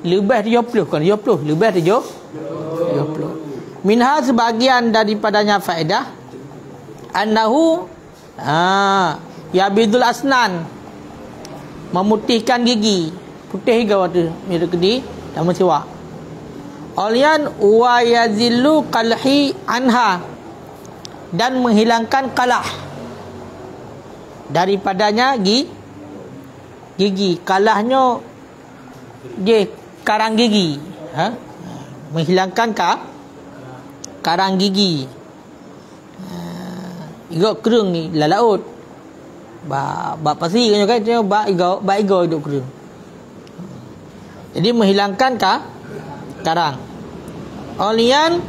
Lebih 70 kan? 70 lebih 70. Minha, sebagian daripadanya faedah annahu yabidul asnan, memutihkan gigi. Putih gawat tu mirip kedi dalam siwak. Alian wa yazillu qalhi anha, dan menghilangkan kalah daripadanya gigi. Kalahnya dia karang gigi, menghilangkan karang gigi. Igok kerung ni lalaut. Ba pasi kan dia ba igok duk kerung. Jadi menghilangkan karang. Olian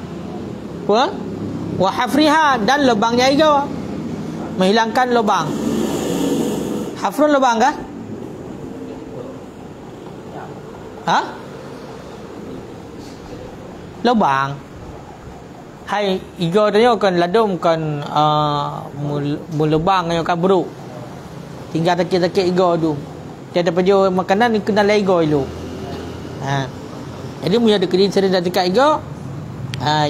wa hafriha, dan lubangnya igau. Menghilangkan lubang. Hafrun lubang kah? Lubang. Hai igau dia kan ladum kan lubang yang kan buruk. Tinggal takik-takik igau tu. Dia ada pejo makanan ni kena igau dulu. Jadi punya dekat sering dah dekat igau,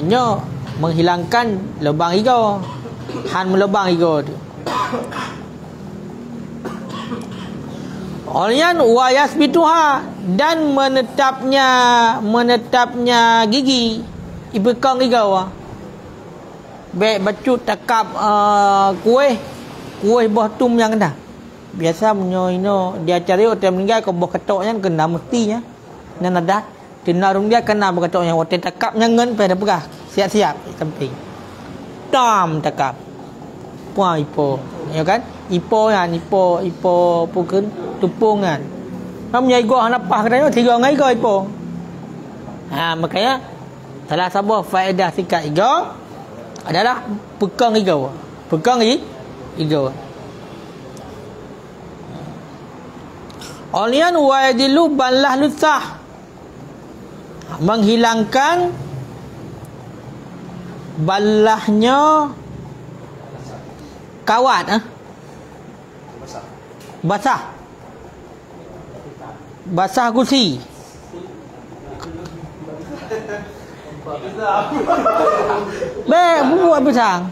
nyo menghilangkan lubang igau, melubang igau tu. Olian wa yasbituha, dan menetapnya gigi ibekang igau. Baik bacut takap kuih buah tum yang kena. Biasa menyo dia cari orang meninggal ke buah ketoknya kena mestinya. Nan ada tinarung dia kena berkatoknya hotel takap nyangan pada pegah siap-siap penting. Tam takap. Puan ipo, ya kan? Ipo pukun tupungan. Namanya igau napah katanya 3 ngai igau ipo. Makanya salah satu faedah sikat igau adalah pegang igau. Igau. Olian wa yadilu ballah lusah, menghilangkan balahnya kawat basah kursi. Buat besar.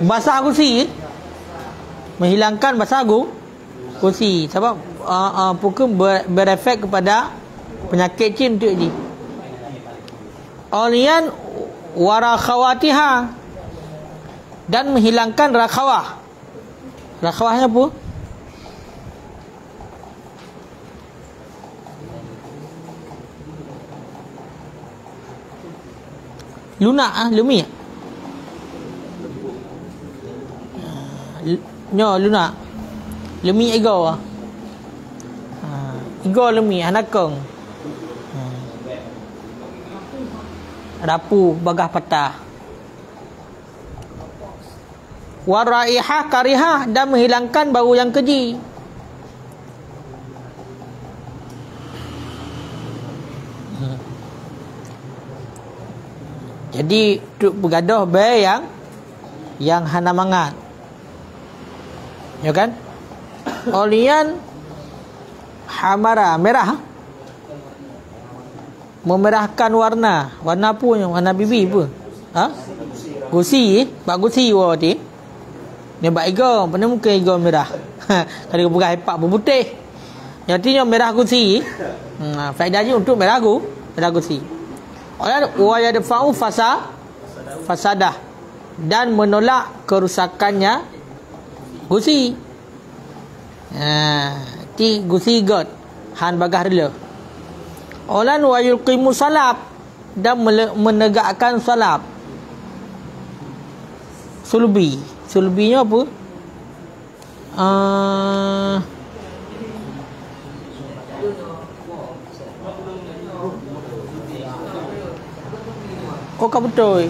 Basah kursi, menghilangkan basah kursi. Sebab pukul berefek kepada penyakit cin tu je. Olian warakhawatiha, dan menghilangkan rakhawah. Rakhawahnya apa? Lunak lumi. Nyo lunak. Lumi ego. Ego lumi anakong. Rapu bagah patah. Waraihah karihah, dan menghilangkan bau yang keji. Jadi duk bergaduh be yang hana mangat. Ya kan? Olian hamara, merah. Memerahkan warna. Warna apa yang warna bibi apa? Ha? Gusi, bak gusi wati. Ni bak ego, pada muka ego merah. Kalau bukan hepak berputih. Artinya merah gusi. Faedahnya untuk merah gusi. Wa yadfa'u fasadah, dan menolak kerusakannya gusi. Ti gusi god han bagah rela. Olan wa yuqimu salab, dan menegakkan salab. Sulbinya apa? Oh kau betul.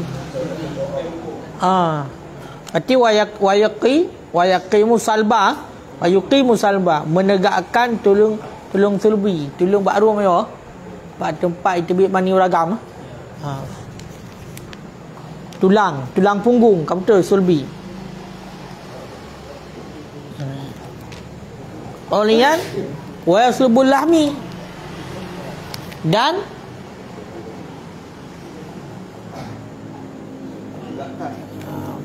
Arti wayaqimu salba, wayuqimu salba, menegakkan tulung sulbi, tulung baru mayo. Pak tempat itu bit mani ragam. Tulang punggung, kau betul sulbi. Olian wa yaslubul lahmi, dan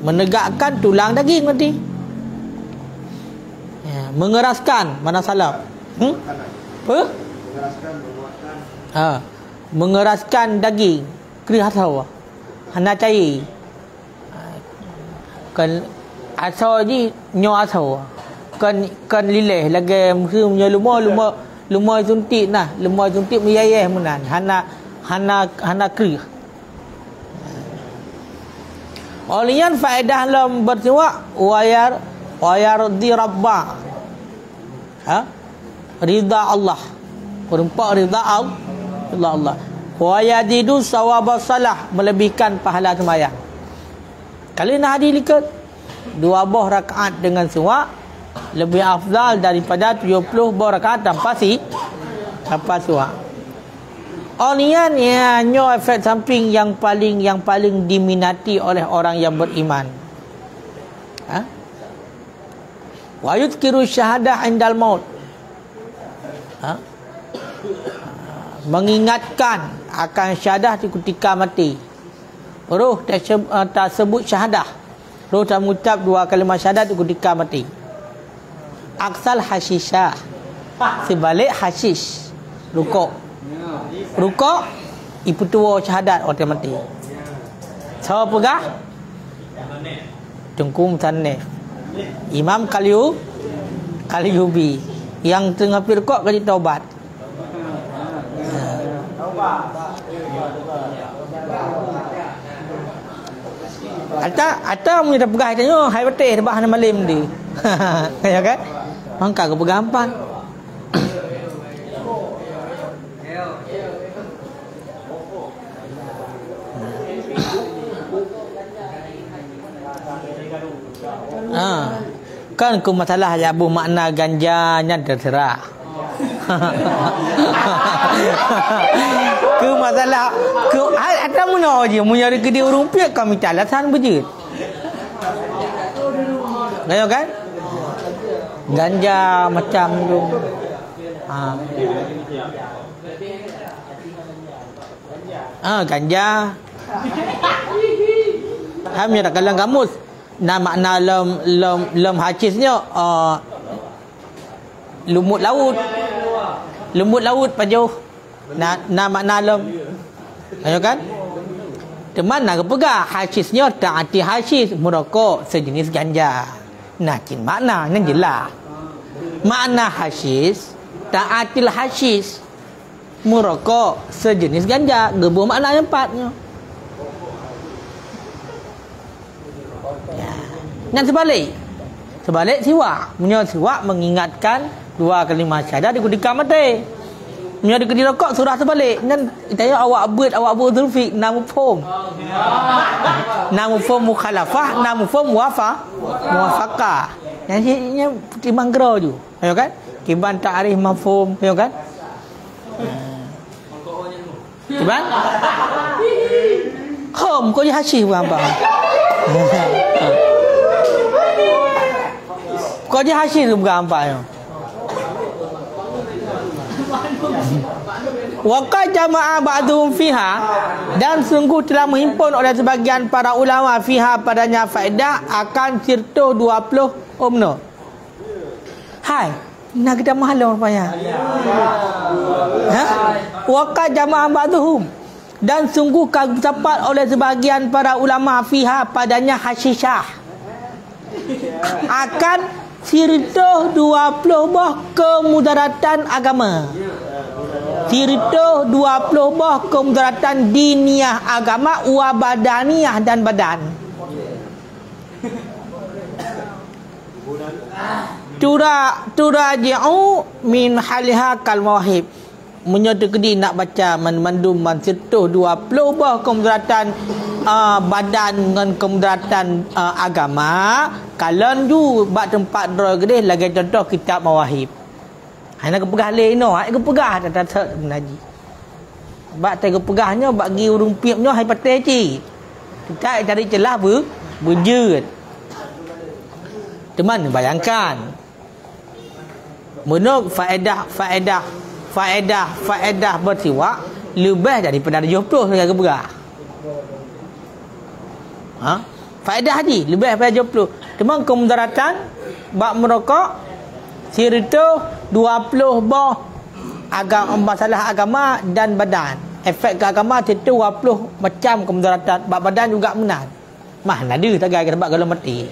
menegakkan tulang daging nanti. Mengeraskan, mana salah? Apa? Mengeraskan daging. Kerih asal. Hana cair. Kan asal ni nyo asal. Kan lilih lagi punya lumah suntik nah. Lumah suntik meyayeh menan. Hana kerih. Olian faedah dalam bersiwak wayardi rabba. Ridha Allah. Perempat ridha Allah. Wayadidu sawab salah, melebihkan pahala sembahyang. Kalau nak hadir likat 2 buah rakaat dengan siwak lebih afdal daripada 70 buah rakaat tanpa siwak. Olian nyo efek samping yang paling diminati oleh orang yang beriman. Wa yuzkiru syahadah indal maut. Mengingatkan akan syahadah ketika mati. Roh tak sebut syahadah. Roh tak mengucap 2 kalimah syahadah ketika mati. Aksal hasyisyah, sebalik hasyish. Rukuk ibu tua syahadat orang mati. Siapa pegah? Jengkum tanah. Imam Kalyubi yang tengah pirkok kali taubat. Ata punya pegah tanya hai betih rebah na malim di. Ya kan? Mangka ke pegampan. Kan ku masalah ya bu makna ganjanya terserah. Ke masalah ke ada muna je munyari gede rupiah kami talasan bejut. Gayo kan? Ganja macam tu. Ganja. Hamnya tak kalang kamus. Makna lem hacisnya lumut laut. Lumut laut pajauh. Makna lem. Ayo kan? Teman nak pegah hacisnya taati hasis merokok sejenis ganja. Kin makna nan jelas. Makna hasis taatil hasis merokok sejenis ganja. Gebuh makna yang empatnya. Dan sebalik siwak. Punya siwak mengingatkan 2 kalimah syahadat dikudika mati. Punya dikudi rokok surah sebalik. Dan saya awak buat Zulfiq namu faham. Namu faham mukhalafah, namu faham muwafaqah. Yang ini timbang gera je. Ayo kan? Kiban ta'rif mafhum, ayo kan? Kiban? Kau je hasyih bukan apa? Kau je hasil tu bukan apa ya? Waqad jama'a ba'dhum fiha, dan sungguh telah menghimpun oleh sebagian para ulama fiha padanya faedah akan sirtuh 20 umno. Hai, nak kita mahal rupanya. Waqad jama'a ba'dhum, dan sungguh terdapat oleh sebagian para ulama fiha padanya hasyisyah akan sirtuh 20 bah kemudaratan agama. Sirtuh 20 bah kemudaratan diniyah agama wa badaniyah dan badan. Turaji'u min haliha kal mawahib. Menyedekedi nak baca mandum sirtuh 20 bah kemudaratan badan dengan kemudaratan agama. Kalian ju bak tempat dra gede lagi contoh kitab mawahib. Hanya kepegah leno, hai kepegah tak menaji. Bak tak kepegahnya bagi urung piapnya hai pateh ci. Kita cari celah berjut. Teman bayangkan. Menurut faedah bersiwak lebih daripada 70 dengan kepegah. Faedah haji lebih daripada 70. Cuma kemudaratan bak merokok sirtuh 20 bah masalah agama dan badan. Efek ke agama itu 20 macam kemudaratan. Bak badan juga menang. Mana ada tak gaya sebab kalau mati.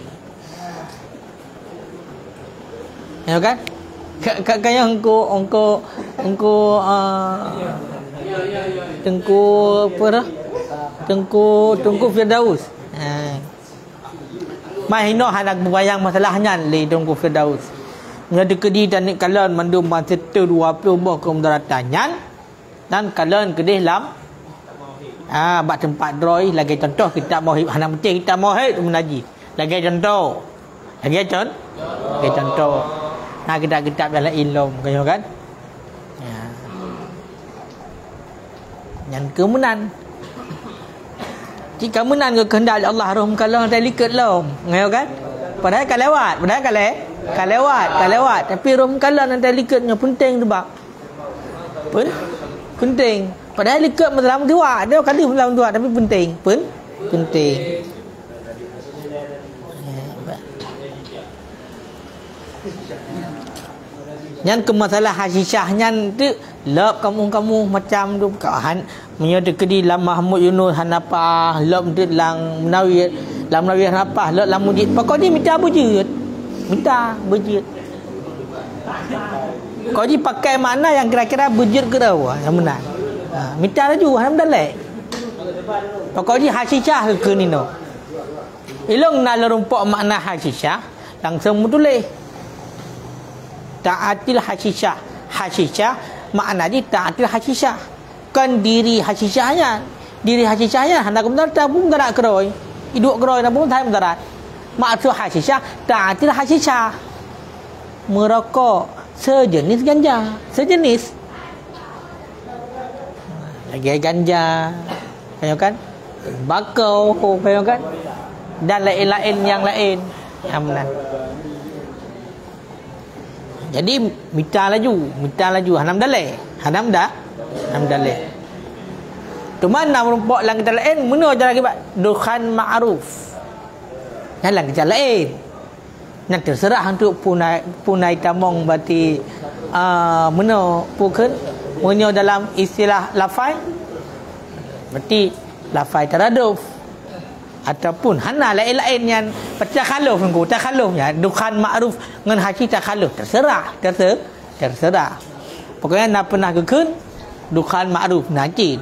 Ya kan? Kayak engkau Tengku Firdaus. Mahino hendak membayang masalahnya li Tengku Firdaus. Nya dekedi dan kalian mandum setu 20 bah kemudaratan dan kalian kedih lam bak tempat droi lagi contoh kitab mauhib hana mesti kitab mauhib menaji. Lagi contoh. Nah kitab-kitab dalam ilmu kan? Ya. Yang kemunan jika menan ke kehendak Allah roh kalau tak likat lom ngayo kan padahal kan lewat tapi roh kalau nanti likatnya penting tu bak penting padahal likat dalam dua dia kali dalam dua tapi penting yang ke masalah hasyisyahnya tu lop kamu macam tu kahan menyada kedi lam Mahmud Yunus hanapa lop tu lang Munawir hanapa lop lam Mujid pokok ni minta berjut kau ni pakai makna yang kira-kira berjut ke tahu yang benar minta laju alhamdulillah pokok ni hasyisyah ke ni no ilong nak rumpuk makna hasyisyah langsung tulis ta'atil hasyisyah makna dia ta'atil hasyisyah kan diri hasyisyahnya hendak benar tak pun tak keroi hidup keroi tak pun tak benar maksud hasyisyah ta'atil hasyisyah merokok sejenis ganja lagi ganja kan bakau kan dan lain-lain yang lain benar. Jadi minta laju hanam dalai Cuma nak merumpok dalam kita lain, mana jalan akibat? Dukhan ma'ruf. Jalan kita lain. Yang terserah untuk punai tamong berarti mana pukul menyo dalam istilah lafai berarti lafai taraduf ataupun hana lain-lain yang takhaluf nunggu takhalufnya dukhan ma'ruf ngan haji takhaluf terserah pokoknya nak pernah kekun dukhan ma'ruf najin.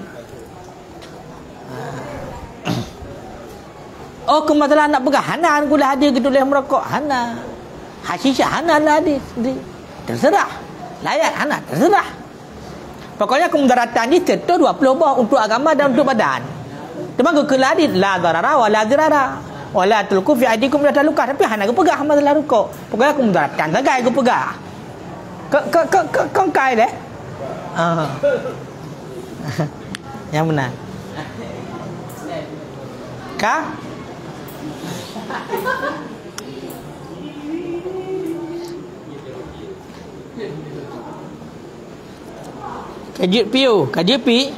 Oh kemasalah nak pegang hana aku dah hadir gitu leh merokok hana haji hana lah hadir terserah layak hana terserah. Pokoknya kemudaratan ni tentu 20 bah untuk agama dan untuk badan. Cuma kekeladin la darara wa la dirara wa la tulku fi aidikum la taluka, tapi hana aku pegang masalah rukuk. Pokoknya kemudaratan sagai aku pegang. Kau kai deh. Yang benar. Kah? Kajip piu, kajip piu.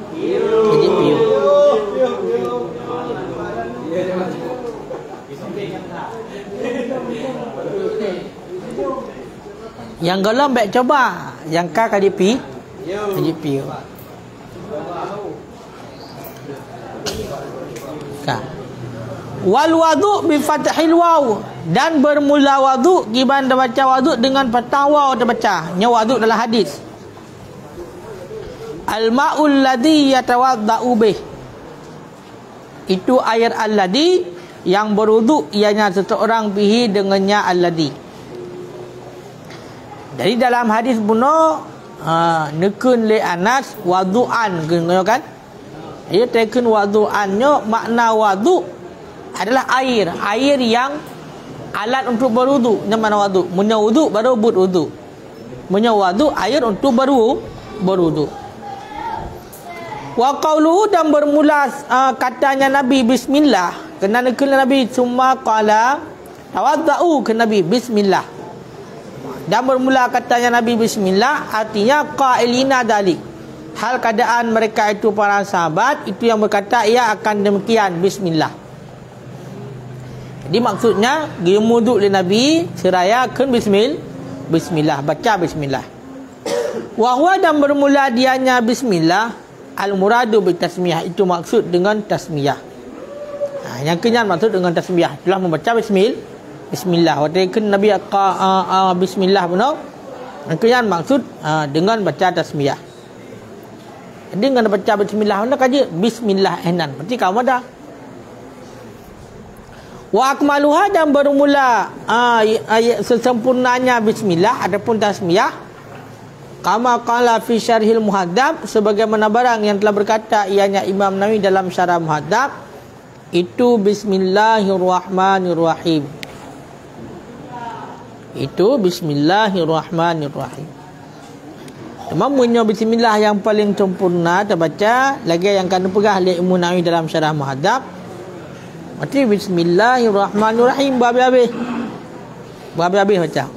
Yang golong baik coba, yang ka kajip piu. Ka. Wal wudu bi fathil waw, dan bermula wudu gimana baca wudu dengan fathah waw terbaca. Nya wudu dalam hadis. Al-ma'ul ladhi yatawadda'u bih, itu air al-ladhi yang berwuduk ianya seseorang bihi dengannya al-ladhi. Jadi dalam hadis buno nekun li Anas wadu'an kan. Ia tekun wadu'annya makna wadu adalah air yang alat untuk berwuduk. Yang mana wadu? Munya wuduk baru but wuduk. Munya wadu air untuk berwuduk. Wa qawluhu, dan bermula katanya Nabi bismillah. Kena nekul Nabi summa qala tawadda'u ke Nabi bismillah. Dan bermula katanya Nabi bismillah artinya qailina dalik. Hal keadaan mereka itu para sahabat itu yang berkata ia akan demikian bismillah. Jadi maksudnya gemuduk li Nabi seraya kun bismillah baca bismillah. Wa huwa, dan bermula dianya bismillah al-muradu bitasmiyah, itu maksud dengan tasmiyah. Yang kenyan maksud dengan tasmiyah itulah membaca bismillah. Waktu itu Nabi bismillah benar. Yang kenyan maksud dengan baca tasmiyah. Jadi dengan baca bismillah benar kaji bismillah enan. Berarti kamu dah. Wa akmaluha, dan bermula sesempurnanya bismillah adapun tasmiyah. Kama qala fi syarhil muhadzab, sebagaimana barang yang telah berkata ianya Imam Nawawi dalam syarah muhadzab, itu bismillahirrahmanirrahim. Itu bismillahirrahmanirrahim. Cuma punya bismillah yang paling sempurna terbaca lagi yang kena pegah oleh Imam Nawawi dalam syarah muhadzab. Berarti bismillahirrahmanirrahim habis baca.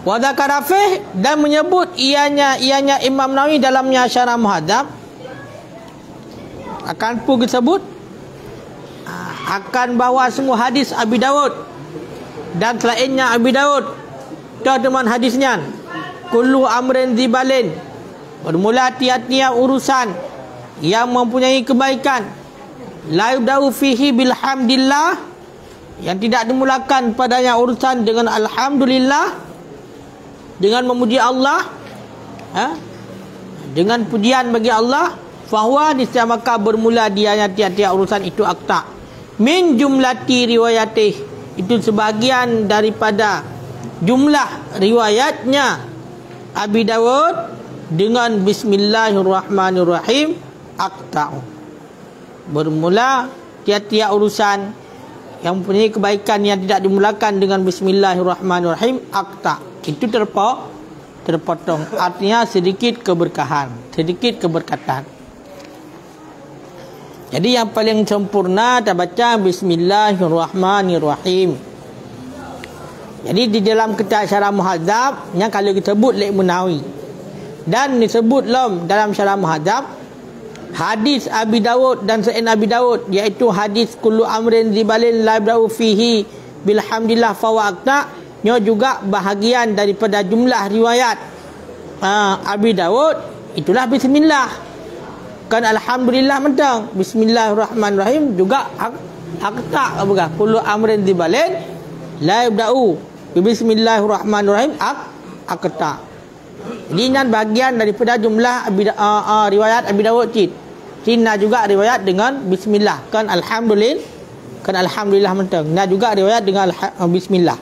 Wa dzakara fih, dan menyebut ianya Imam Nawawi dalamnya syarah muhadzab akan pun disebut akan bahawa semua hadis Abi Daud dan selainnya Abi Daud teman hadisnya kullu amrin dzibalin, bermula tiap-tiap urusan yang mempunyai kebaikan, la yubda'u fihi bilhamdillah, yang tidak dimulakan padanya urusan dengan alhamdulillah, dengan memuji Allah, dengan pujian bagi Allah, fahuwa, niscaya maka bermula dianya tiap-tiap urusan itu akta min jumlati riwayatih, itu sebahagian daripada jumlah riwayatnya Abi Dawud dengan bismillahirrahmanirrahim akta, bermula tiap-tiap urusan yang mempunyai kebaikan yang tidak dimulakan dengan bismillahirrahmanirrahim akta, itu terpotong, artinya sedikit keberkahan, sedikit keberkatan. Jadi yang paling sempurna kita baca Bismillahirrahmanirrahim. Jadi di dalam kitab Syarah Muhadzab yang kalau kita sebut Lek Munawi dan disebut dalam Syarah Muhadzab hadis Abi Dawud dan Sa'in Abi Dawud, iaitu hadis kullu amrin zibalin la yabda'u fihi bilhamdillah fawaqta, nya juga bahagian daripada jumlah riwayat Abi Dawud itulah bismillah. Kan alhamdulillah mentang bismillahirrahmanirrahim juga akta apa kullu amrin zibalin la yabda'u bismillahirrahmanirrahim akta. Jadi ini bagian daripada jumlah riwayat Abi Dawud Cina juga riwayat dengan bismillah. Kan alhamdulillah mentang. Nah juga riwayat dengan bismillah.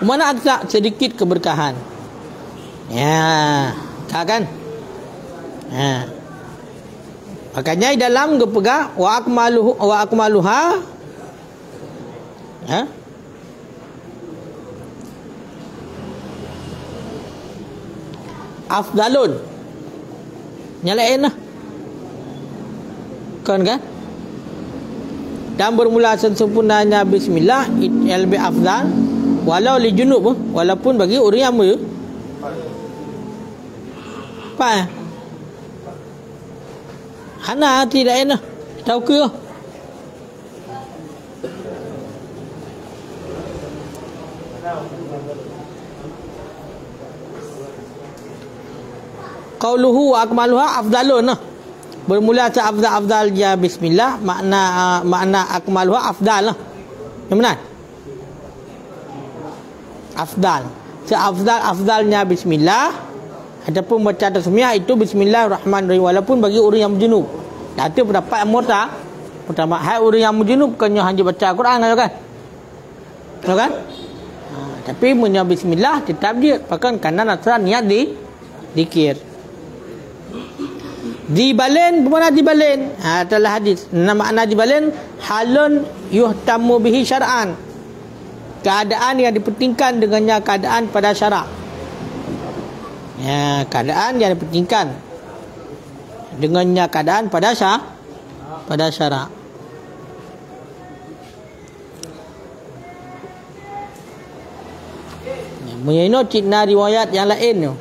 Mana agak sedikit keberkahan. Ya, kan? Ya. Makanya dalam kepegang wa akmaluha ya. Afdalun nyalain lah kan dan bermula sempurnanya bismillah lebih afdal walau li junub, walaupun bagi orang yang apa hana tidak enak tahu ke qauluhu wa akmaluha afdalun. Bermula afdal ya bismillah, makna akmaluha afdal lah. Yang benar? Afdal. Afdalnya bismillah ataupun baca tasmiyah itu bismillahirrahmanirrahim walaupun bagi orang yang berjunub. Dan itu pendapat yang pertama, hai orang yang berjunub kan hanya baca Quran kan? Kan? Tapi punya bismillah tetap dia pakai kanan atas niat dikir. Dibalin, bermakna dibalin. Adalah hadis. Makna dibalin halun yuhtamu bihi syar'an. Keadaan yang dipentingkan dengannya keadaan pada syarak. Ya, keadaan yang dipentingkan dengannya keadaan pada syarak. Ini cina riwayat yang lain tu.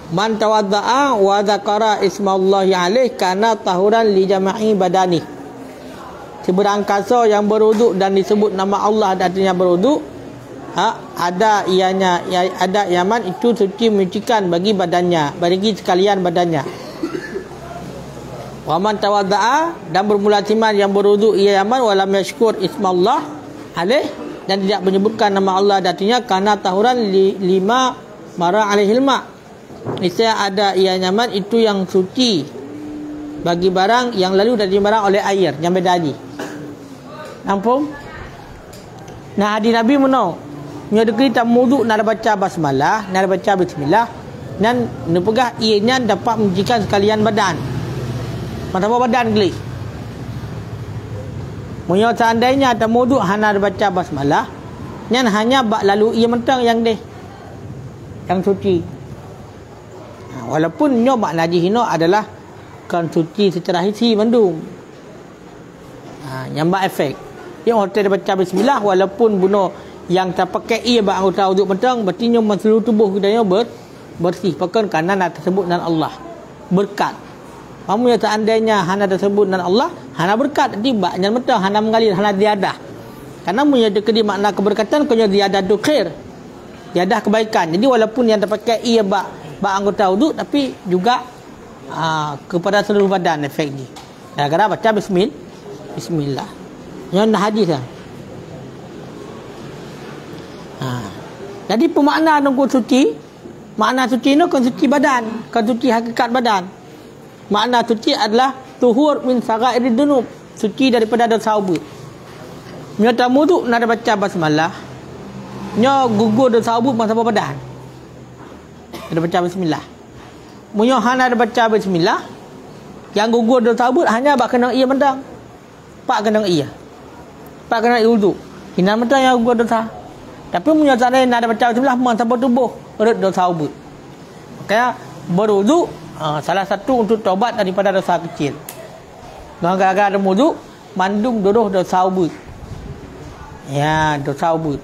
Man tawadda'a wa dzakara ismallahi alaih kana tahuran li jama'i badani. Si berangkasa yang berwuduk dan disebut nama Allah dan artinya berwuduk, ada iaman itu suci menyucikan bagi badannya, bagi sekalian badannya. Wa man tawadda'a dan bermula timan yang berwuduk ia yaman walam yashkur ismallah alaih dan tidak menyebutkan nama Allah dan artinya kana tahuran lima mara alaihil ma'. Niscaya ada ia nyaman itu yang suci bagi barang yang lalu dari barang oleh air yang berdadi. Nampak? Nah hadis Nabi menong menyedekri tak wuduk nak baca basmalah, nak baca bismillah dan nepegah ianya dapat menjikan sekalian badan. Mata badan gelis. Munyo seandainya tak wuduk hana baca basmalah, nyan hanya bak lalu ia mentang yang yang suci. Walaupun nyo makna jihino adalah kan suci secara hisi mandum. Nyambak efek. Yang hotel baca bismillah walaupun bunuh yang tak pakai ia bak anggota wuduk mentang berarti nyo seluruh tubuh kita bersih. Pakai kanan tersebut dan Allah berkat. Kamu yang seandainya hana tersebut dan Allah hana berkat nanti bak nyan mentang hana mengalir hana diadah. Karena punya dekedi makna keberkatan kau diadah tu khair. Diadah kebaikan. Jadi walaupun yang tak pakai ia bak anggota wuduk tapi juga kepada seluruh badan efek ni. Gara-gara baca bismillah. Yang hadis lah. Jadi pemakna nunggu suci, makna suci ni kan suci badan, kan suci hakikat badan. Makna suci adalah tuhur min sagairid dunub, suci daripada dosa ubud. Nyata wuduk nak baca basmalah. Nyo gugur dosa ubud masa badan. Ada baca bismillah. Munyo hana ada baca bismillah, yang gugur dosa ubud hanya bak kena ia mentang. Pak kena ia. Pak kena wuduk. Hina mentang yang gugur dosa. Tapi munyo sana ada baca bismillah masa tubuh urut dosa ubud. Makanya berwuduk Salah satu untuk taubat daripada dosa kecil. Gara-gara ada wuduk, mandum dodoh dosa ubud. Ya, dosa ubud.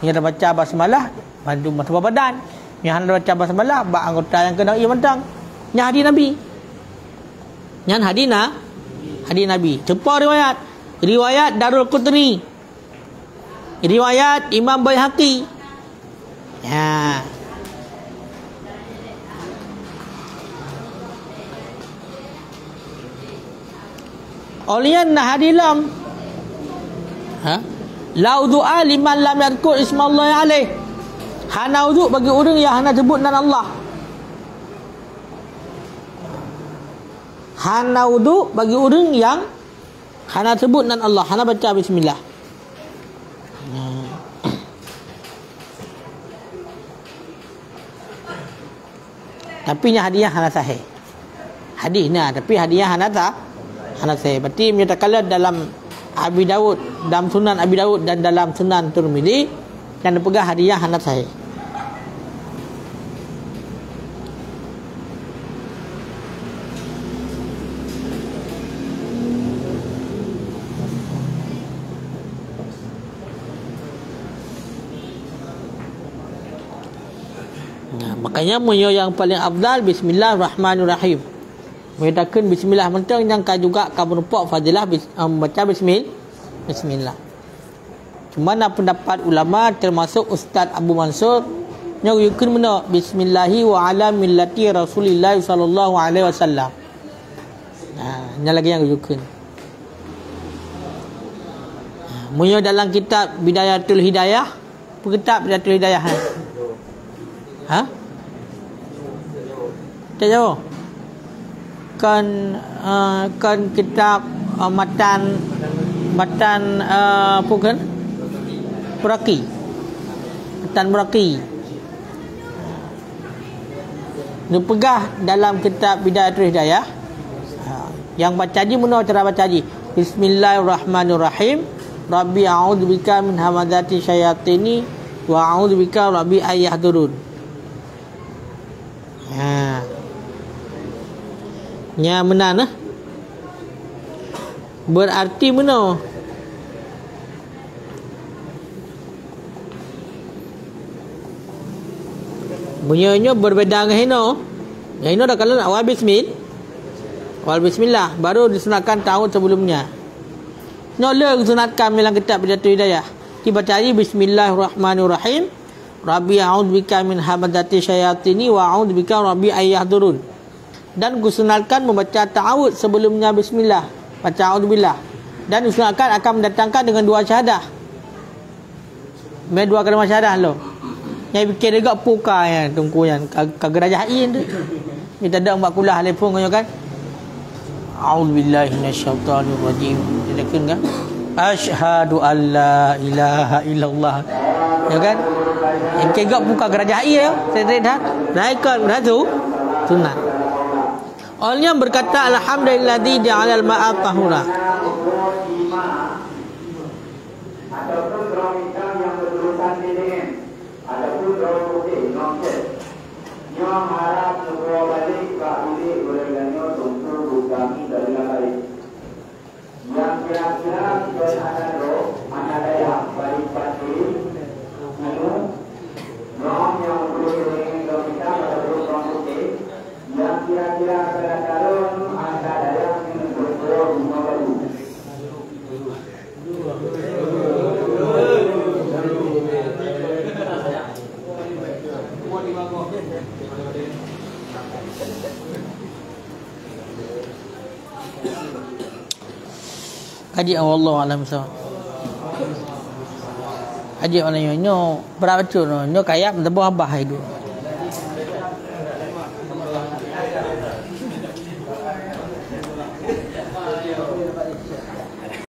Yang dah baca basmalah, mandum mata badan. Yang dah baca basmalah, bak anggota yang kena ia mentang. Yang hadis Nabi. Yang hadis Nabi. Cepat riwayat. Riwayat Darul Qutni. Riwayat Imam Baihaqi. Ya. Olian nah hadilam. La wudu'a liman lam yadhkur ismallahi alaih. Hana wudu' bagi orang yang hana sebut nama Allah. Hana wudu' bagi orang yang hana sebut nama Allah, hana baca bismillah. Tapi nya hadiah hana sahih. Hadis nah, tapi hadiah hana sahih. Berarti menyatakan dalam Abi Daud, dalam Sunan Abi Daud dan dalam Sunan Tirmizi dan pegang hadiah hana sahih. Makanya munyo yang paling afdal bismillahirrahmanirrahim. Menyatakan bismillah mentang yang kan juga kan merupak fadilah baca bismillah. Cuma nak pendapat ulama termasuk Ustaz Abu Mansur yang yukun mana bismillahi wa ala millati Rasulillah sallallahu alaihi wasallam. Ini lagi yang yukun. Munyo dalam kitab Bidayatul Hidayah, kitab Bidayatul Hidayah. Tak jauh. Kan kitab matan apa kan? Muraqi. Matan Muraqi. Dia pegah dalam kitab Bidayatul Hidayah. Yang baca haji mana cara baca haji? Bismillahirrahmanirrahim. Rabbi a'udzubika min hamazati syayatini wa a'udzubika rabbi ayyahdurun. Nya menan berarti mana? Bunyinya berbeza dengan hino. Yang hino dah kalau awal bismillah baru disunatkan tahun sebelumnya. Nyolong sunatkan dalam kitab Bidayatul Hidayah. Dibaca bismillahirrahmanirrahim. Rabbi a'udzubika min hamazati syayatini wa a'udzubika rabbi ayyahdurun. Dan disunatkan membaca ta'awud sebelumnya bismillah, baca a'udzubillah. Dan disunatkan akan mendatangkan dengan dua syahadah. Dua kalimah syahadah lo. Yang fikir juga puka ya tungku yang kagerajahin tu. Kita ada buat kulah telefon kan. A'udzubillahi minasyaitonir rajim. Dekat kan? Asyhadu an la ilaha illallah. Ya kan? Yang kegak buka gerajahin ya. Saya dah. Naikkan tu sunat. Orang berkata alhamdulilladzi ja'alal ma'a tahura. Adapun orang yang berurusan dengan adapun orang putih nonsen. Yang harap segera balik ke ini olehnya untuk kami dari lain. Yang kira-kira berada roh mana daya balik pasti orang yang berurusan dengan kita adapun orang putih yang kira-kira kadang-kadang ada yang berdoa malu. Haji Allah alam sawab. Haji orang nyo berapa tu nyo kayak berbuah bah itu.